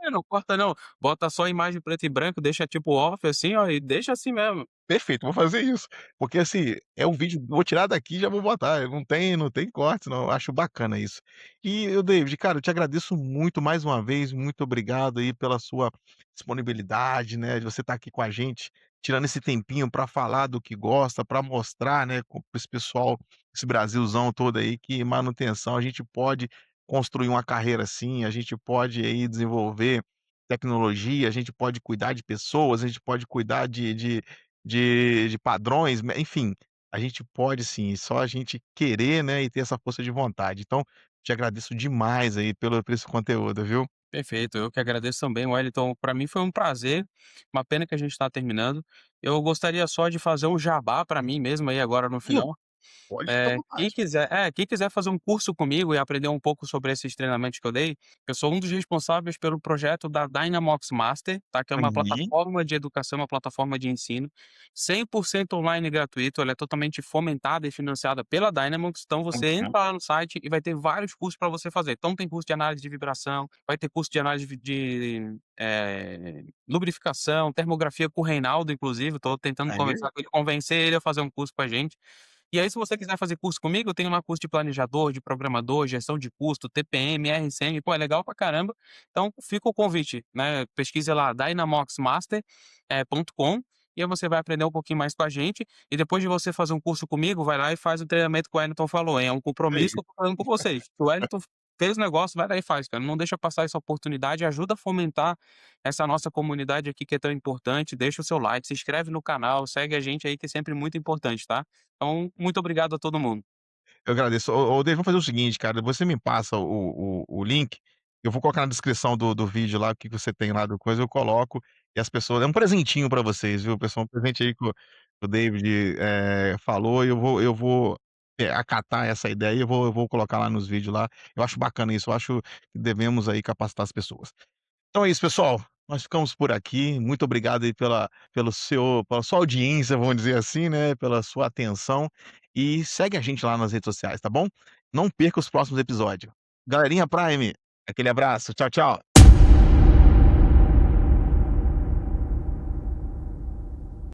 É, não corta não, bota só a imagem preto e branco, deixa tipo off assim, ó, e deixa assim mesmo. perfeito, vou fazer isso. Porque, assim, é um vídeo vou tirar daqui e já vou botar, não tem corte não, eu acho bacana isso. E, David, cara, eu te agradeço muito mais uma vez, muito obrigado aí pela sua disponibilidade, né, de você estar aqui com a gente, tirando esse tempinho para falar do que gosta, para mostrar, né, para esse pessoal, esse Brasilzão todo aí, que manutenção a gente pode construir uma carreira assim, a gente pode aí desenvolver tecnologia, a gente pode cuidar de pessoas, a gente pode cuidar de padrões, enfim, a gente pode sim, só a gente querer, né, e ter essa força de vontade. Então, te agradeço demais aí por esse conteúdo, viu. Perfeito, eu que agradeço também, Wellington. Para mim foi um prazer, uma pena que a gente está terminando. Eu gostaria só de fazer um jabá para mim mesmo aí agora no Ih, final. pode ficar à vontade. Quem quiser fazer um curso comigo e aprender um pouco sobre esses treinamentos que eu dei, eu sou um dos responsáveis pelo projeto da Dynamox Master, tá, que é uma Aí, plataforma de educação, uma plataforma de ensino, 100% online e gratuito, ela é totalmente fomentada e financiada pela Dynamox, então você uhum, entra lá no site e vai ter vários cursos para você fazer. Então tem curso de análise de vibração, vai ter curso de análise lubrificação, termografia com o Reinaldo inclusive, estou tentando aí, convencer ele a fazer um curso com a gente. E aí, se você quiser fazer curso comigo, eu tenho lá curso de planejador, de programador, gestão de custo, TPM, RCM, pô, é legal pra caramba. Então fica o convite, né, pesquise lá dynamoxmaster, .com, e aí você vai aprender um pouquinho mais com a gente, e depois de você fazer um curso comigo, vai lá e faz o treinamento que o Wellington falou, hein, é um compromisso Aí. que eu tô falando com vocês. Se o Wellington fez o negócio, vai lá e faz, cara, não deixa passar essa oportunidade, ajuda a fomentar essa nossa comunidade aqui que é tão importante, deixa o seu like, se inscreve no canal, segue a gente aí que é sempre muito importante, tá? Então, muito obrigado a todo mundo. Eu agradeço. Ô David, vamos fazer o seguinte, cara, você me passa o link, eu vou colocar na descrição do vídeo lá, o que que você tem lá do coisa, eu coloco, e as pessoas é um presentinho pra vocês, viu, pessoal, um presente aí que o David, falou, e eu vou, acatar essa ideia e eu vou colocar lá nos vídeos lá. Eu acho bacana isso, eu acho que devemos aí capacitar as pessoas. Então é isso, pessoal. Nós ficamos por aqui. Muito obrigado aí pela sua audiência, vamos dizer assim, né, pela sua atenção. E segue a gente lá nas redes sociais, tá bom? Não perca os próximos episódios. Galerinha Prime, aquele abraço. Tchau, tchau.